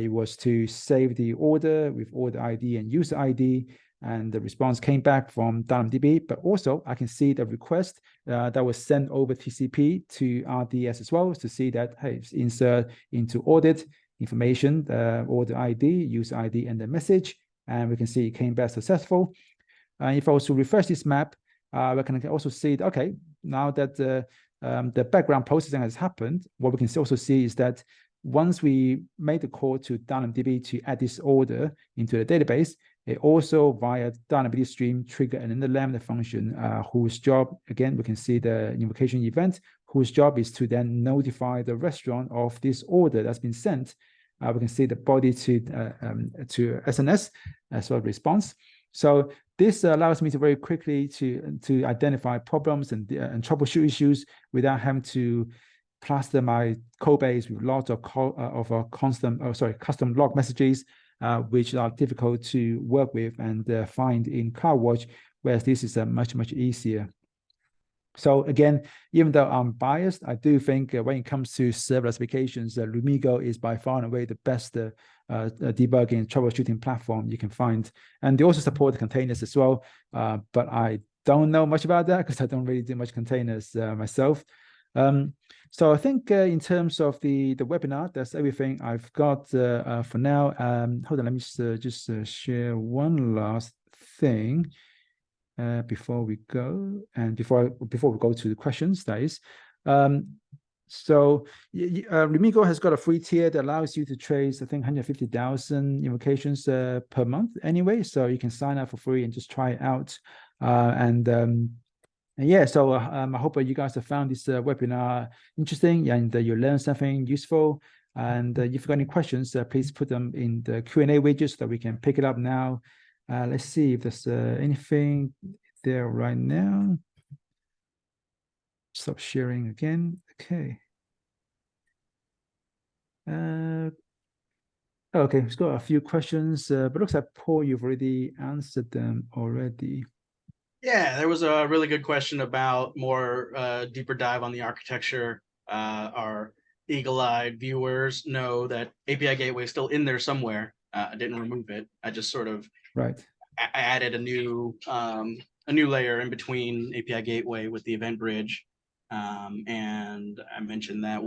It was to save the order with order ID and user ID. and the response came back from DynamoDB, but also I can see the request that was sent over TCP to RDS as well to see that, hey, insert into audit information, order ID, user ID, and the message, and we can see it came back successful. If I was to refresh this map, we can also see that, okay, now that the background processing has happened, what we can also see is that once we made the call to DynamoDB to add this order into the database, it also via DynamoDB stream trigger another Lambda function whose job, again, we can see the invocation event, whose job is to then notify the restaurant of this order that's been sent. We can see the body to SNS as well response. So this allows me to very quickly to identify problems and troubleshoot issues without having to plaster my code base with lots of custom log messages, which are difficult to work with and find in CloudWatch, whereas this is much easier. So again, even though I'm biased, I do think when it comes to serverless applications, Lumigo is by far and away the best debugging and troubleshooting platform you can find. And they also support the containers as well, but I don't know much about that because I don't really do much containers myself. So I think in terms of the webinar, that's everything I've got for now. Hold on, let me just share one last thing before we go, and before we go to the questions, that is. So Lumigo has got a free tier that allows you to trace, I think, 150,000 invocations per month anyway. So you can sign up for free and just try it out. And yeah, so I hope you guys have found this webinar interesting and you learned something useful. And if you've got any questions, please put them in the Q&A widget so that we can pick it up now. Let's see if there's anything there right now. Stop sharing again. Okay. Okay, we've got a few questions, but looks like, Paul, you've already answered them already. Yeah, there was a really good question about more deeper dive on the architecture. Our eagle-eyed viewers know that API Gateway is still in there somewhere. I didn't remove it. I just sort of added a new layer in between API Gateway with the Event Bridge. And I mentioned that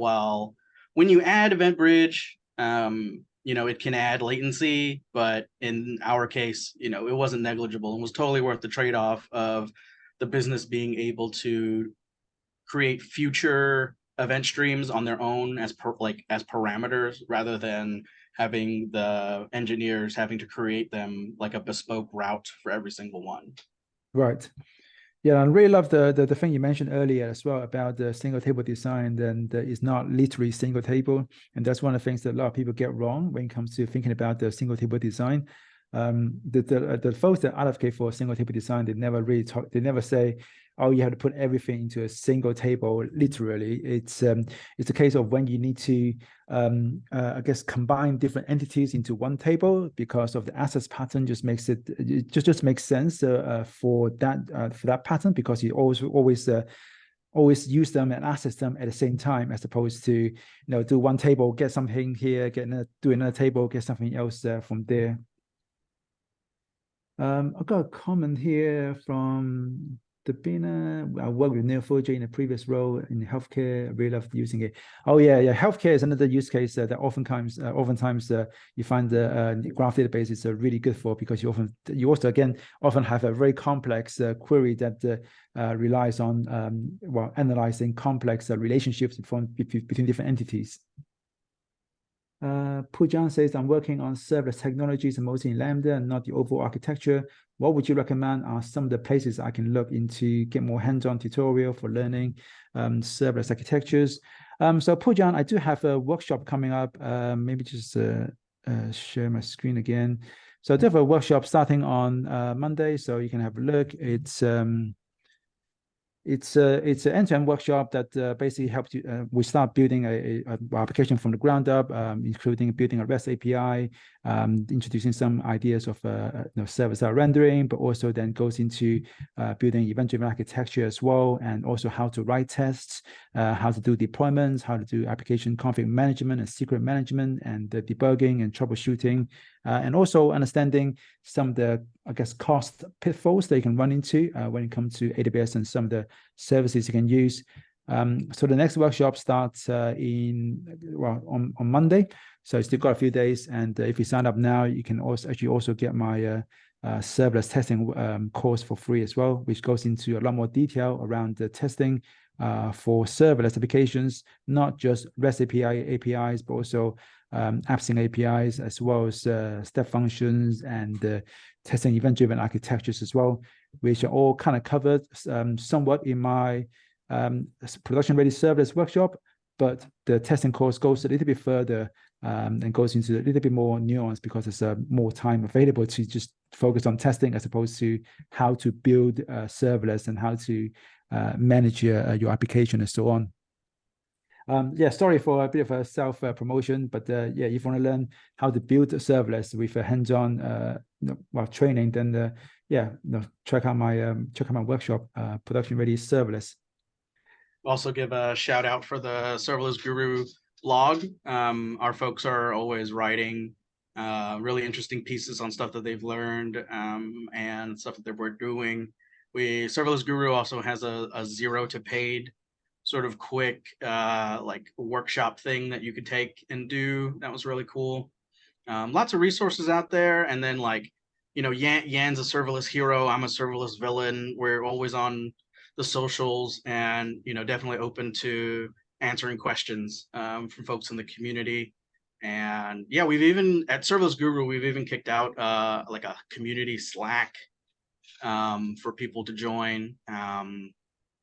when you add Event Bridge, it can add latency, but in our case, it wasn't negligible and was totally worth the trade-off of the business being able to create future event streams on their own as parameters, rather than having the engineers having to create them like a bespoke route for every single one. Right. Yeah, I really love the thing you mentioned earlier as well about the single table design, and it's not literally single table. And that's one of the things that a lot of people get wrong when it comes to thinking about the single table design. The folks that advocate for single table design, they never really talk, they never say, oh, you have to put everything into a single table, literally. It's a case of when you need to, I guess, combine different entities into one table because of the access pattern. Just makes it just makes sense for that pattern, because you always use them and access them at the same time, as opposed to do one table, get something here, do another table, get something else from there. I've got a comment here from Dabina. I worked with Neo4j in a previous role in healthcare. I really loved using it. Oh yeah, healthcare is another use case that oftentimes you find the graph database is really good for, because you also often have a very complex query that relies on analyzing complex relationships between different entities. Pujan says, I'm working on serverless technologies and mostly in Lambda and not the overall architecture. What would you recommend are some of the places I can look into, get more hands-on tutorial for learning serverless architectures? So Pujan, I do have a workshop coming up. Maybe just share my screen again. So I do have a workshop starting on Monday, so you can have a look. It's an end-to-end workshop that basically helps you. We start building a application from the ground up, including building a REST API, introducing some ideas of server-side rendering, but also then goes into building event-driven architecture as well, and also how to write tests, how to do deployments, how to do application config management and secret management, and debugging and troubleshooting. and also understanding some of the, I guess, cost pitfalls that you can run into when it comes to AWS and some of the services you can use. So the next workshop starts on Monday. So still got a few days, and if you sign up now, you can also get my serverless testing course for free as well, which goes into a lot more detail around the testing for serverless applications, not just REST APIs, but also AppSync APIs, as well as step functions and testing event-driven architectures as well, which are all kind of covered somewhat in my production-ready serverless workshop. But the testing course goes a little bit further and goes into a little bit more nuance, because there's more time available to just focus on testing as opposed to how to build serverless and how to manage your application and so on. Yeah, sorry for a bit of a self promotion, but yeah, if you want to learn how to build a serverless with a hands-on training, then yeah, check out my workshop, Production Ready Serverless. Also give a shout out for the Serverless Guru blog. Our folks are always writing really interesting pieces on stuff that they've learned and stuff that we're doing. Serverless Guru also has a 0 to paid sort of quick like workshop thing that you could take and do. That was really cool. Lots of resources out there. And then like, you know, Yan's a serverless hero. I'm a serverless villain. We're always on the socials, and, you know, definitely open to answering questions from folks in the community. And yeah, we've even at Serverless Guru, we've even kicked out like a community Slack for people to join.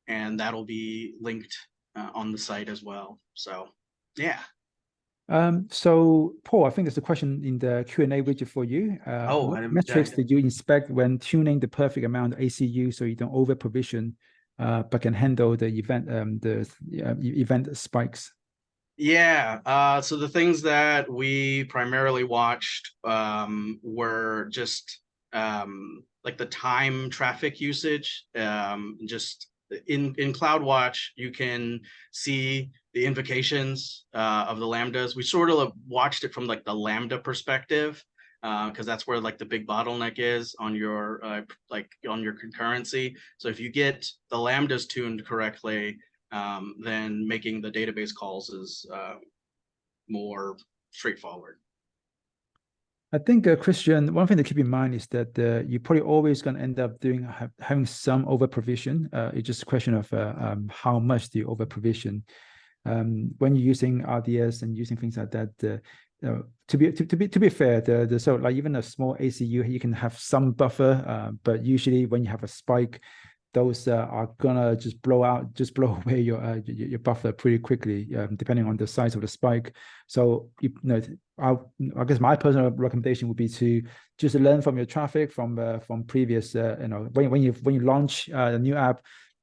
And that'll be linked on the site as well. So yeah. So Paul, I think there's a question in the Q&A widget for you. What metrics did you inspect when tuning the perfect amount of ACU so you don't over provision, but can handle the event spikes? Yeah, so the things that we primarily watched were just like the time traffic usage. Just in CloudWatch, you can see the invocations of the Lambdas. We sort of watched it from like the Lambda perspective, because that's where like the big bottleneck is on your on your concurrency. So if you get the Lambdas tuned correctly, then making the database calls is more straightforward. I think, Christian, one thing to keep in mind is that you're probably always going to end up having some over provision. It's just a question of how much do you over provision. When you're using RDS and using things like that, to be fair, so like even a small ACU, you can have some buffer, but usually when you have a spike, those are gonna just blow away your buffer pretty quickly, depending on the size of the spike. So I guess my personal recommendation would be to just learn from your traffic from previous. When you launch a new app,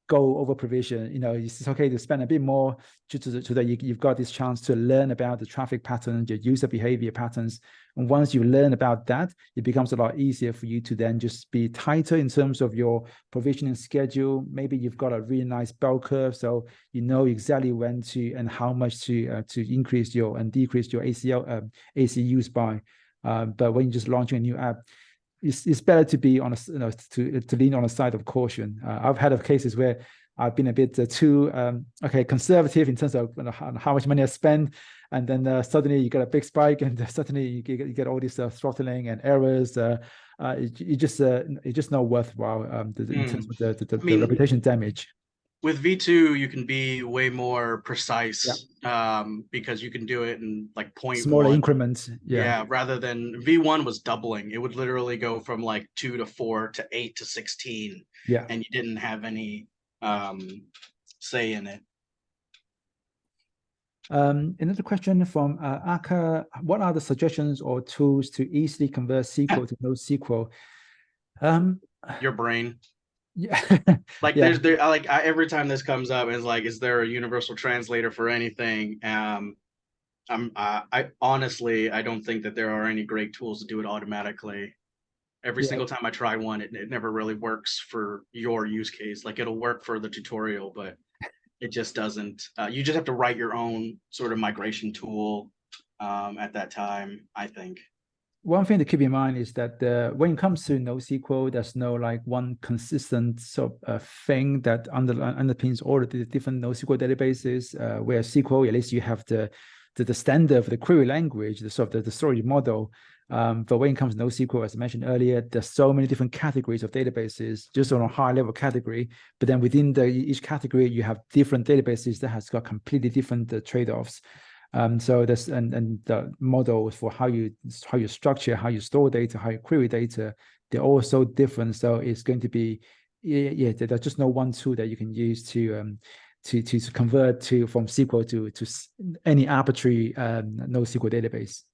go over provision. It's okay to spend a bit more just so that you've got this chance to learn about the traffic patterns, your user behavior patterns. And once you learn about that, it becomes a lot easier for you to then just be tighter in terms of your provisioning schedule. Maybe you've got a really nice bell curve, so you know exactly when to and how much to increase and decrease your ACUs by. But when you're just launching a new app, it's better to be on to lean on the side of caution. I've had cases where I've been a bit too conservative in terms of how much money I spend, and then suddenly you get a big spike, and suddenly you get all this throttling and errors. It's just not worthwhile in terms of the reputation damage. With V2, you can be way more precise, because you can do it in like 0.1. Smaller increments. Yeah, rather than V1 was doubling. It would literally go from like 2 to 4 to 8 to 16. Yeah. And you didn't have any say in it. Another question from Aka: what are the suggestions or tools to easily convert SQL to NoSQL? Your brain. Yeah. Like every time this comes up, it's like, is there a universal translator for anything? I honestly, I don't think that there are any great tools to do it automatically. Every single time I try one, it never really works for your use case. Like, it'll work for the tutorial, but it just doesn't. You just have to write your own sort of migration tool at that time, I think. one thing to keep in mind is that when it comes to NoSQL, there's no like one consistent sort of thing that underpins all of the different NoSQL databases. Where SQL, at least you have the standard of the query language, the sort of the storage model. But when it comes to NoSQL, as I mentioned earlier, there's so many different categories of databases just on a high level category. But then within each category, you have different databases that has got completely different trade-offs. So that's and the models for how you structure, how you store data, how you query data, they're all so different. So it's going to be there's just no one tool that you can use to convert from SQL to any arbitrary NoSQL database.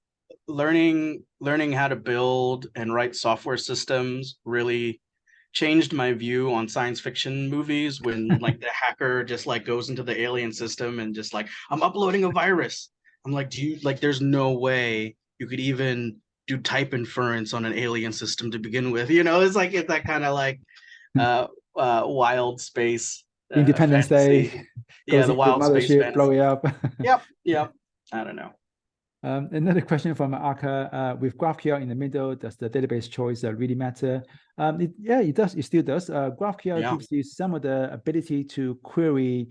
Learning how to build and write software systems really changed my view on science fiction movies when like the hacker just like goes into the alien system and just like, I'm uploading a virus. I'm like, there's no way you could even do type inference on an alien system to begin with. It's like it's that kind of like wild space Independence fantasy. Day. Yeah, the wild space fantasy. Blow it up. Yep. I don't know. Another question from Aka, with GraphQL in the middle, does the database choice really matter? It does. It still does. GraphQL gives you some of the ability to query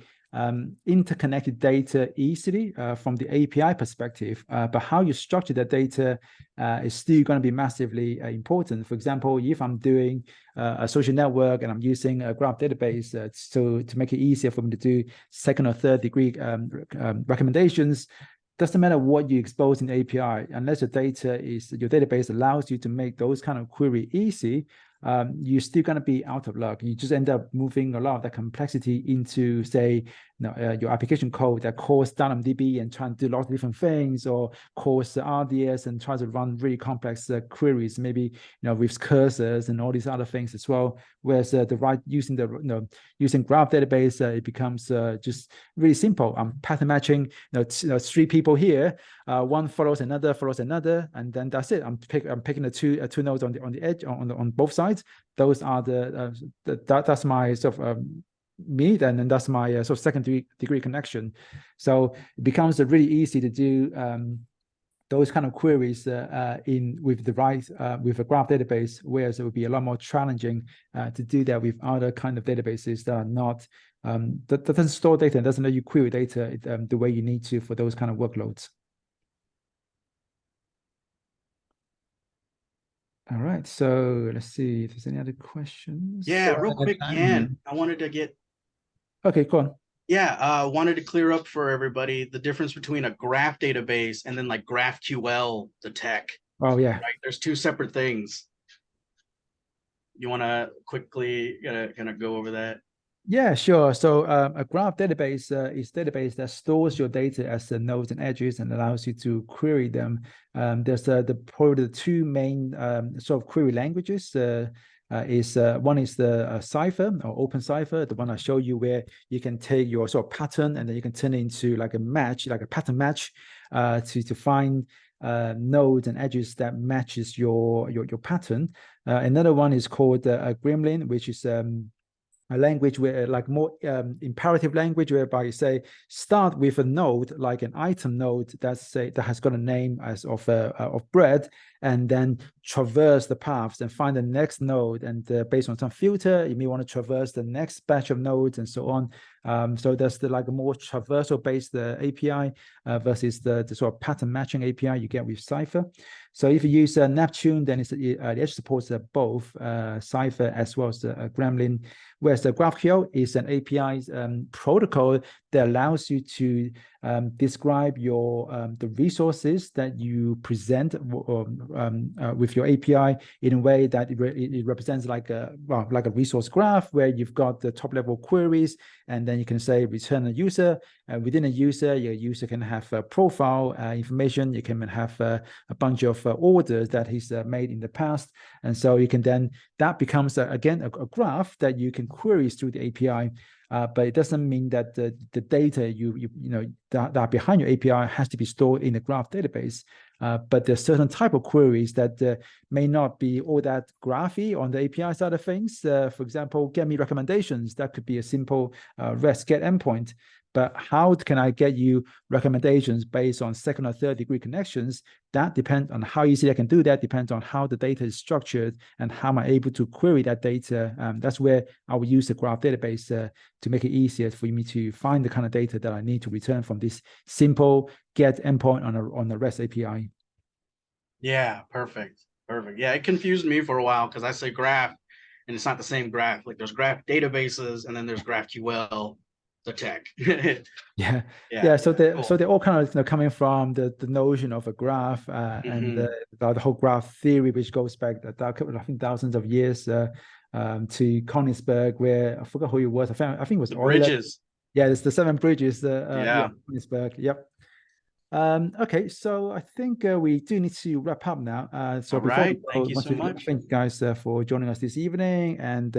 interconnected data easily from the API perspective, but how you structure that data is still going to be massively important. For example, if I'm doing a social network and I'm using a graph database to make it easier for me to do second or third degree recommendations, doesn't matter what you expose in the API, unless your database allows you to make those kind of query easy, you're still going to be out of luck. You just end up moving a lot of that complexity into, say, your application code that calls DynamDB and trying to do lots of different things, or calls RDS and tries to run really complex queries, maybe with cursors and all these other things as well. Whereas using graph database, it becomes just really simple. I'm pattern matching. Three people here, one follows another, and then that's it. I'm picking the two nodes on the edge on both sides. Those are that's my sort of me, and then that's my sort of second degree connection. So it becomes really easy to do those kind of queries with a graph database, whereas it would be a lot more challenging to do that with other kind of databases that are not that doesn't store data and doesn't let you query data the way you need to for those kind of workloads. All right, so let's see if there's any other questions. Yeah, real quick, Yan, I wanted to get. Okay, go on. Yeah, wanted to clear up for everybody the difference between a graph database and then like GraphQL, the tech. Oh yeah. Right? There's two separate things. You want to quickly kind of go over that? Yeah, sure. So a graph database is a database that stores your data as nodes and edges and allows you to query them. There's probably the two main sort of query languages. One is the Cypher or Open Cypher, the one I show you, where you can take your sort of pattern and then you can turn it into like a match, like a pattern match, to find nodes and edges that matches your pattern. Another one is called Gremlin, which is a language where like more imperative language, whereby you say start with a node like an item node that has got a name as of bread, and then traverse the paths and find the next node, and based on some filter you may want to traverse the next batch of nodes and so on. So that's like a more traversal based API versus the sort of pattern matching API you get with Cypher. So if you use Neptune, then it actually supports both Cypher as well as Gremlin, whereas the GraphQL is an API protocol that allows you to describe the resources that you present with your API in a way that it represents like a resource graph, where you've got the top level queries, and then you can say return a user. Within a user, your user can have profile information. You can have a bunch of orders that he's made in the past, and so you can then that becomes again a graph that you can query through the API. But it doesn't mean that the data that are behind your API has to be stored in the graph database. But there's certain type of queries that may not be all that graphy on the API side of things. For example, get me recommendations. That could be a simple REST GET endpoint. but how can I get you recommendations based on second or third degree connections? That depends on how easy I can do that, depends on how the data is structured and how am I able to query that data. That's where I will use the graph database to make it easier for me to find the kind of data that I need to return from this simple get endpoint on the REST API. Yeah, perfect. Perfect. Yeah, it confused me for a while because I say graph and it's not the same graph. Like there's graph databases and then there's GraphQL, the tech. Yeah. Yeah. So Cool. they're all kind of coming from the notion of a graph and the whole graph theory, which goes back I think thousands of years to Königsberg, where I forgot who it was. I think it was The Euler. bridges. Yeah, it's the 7 bridges. Yeah. Königsberg. Yep. Okay, so I think we do need to wrap up now. So All before we right. go, Thank I you want so to much. thank you guys for joining us this evening. And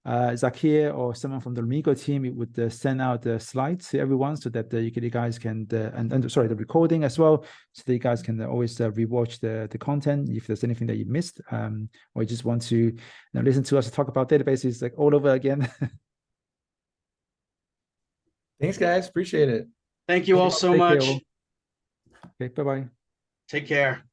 Zakir or someone from the Lumigo team, it would send out the slides to everyone so that you guys can, and sorry, the recording as well, so that you guys can always rewatch the content if there's anything that you missed, or you just want to listen to us talk about databases like all over again. Thanks, guys. Appreciate it. Thank you all so Take much. care all. Okay, bye-bye. Take care.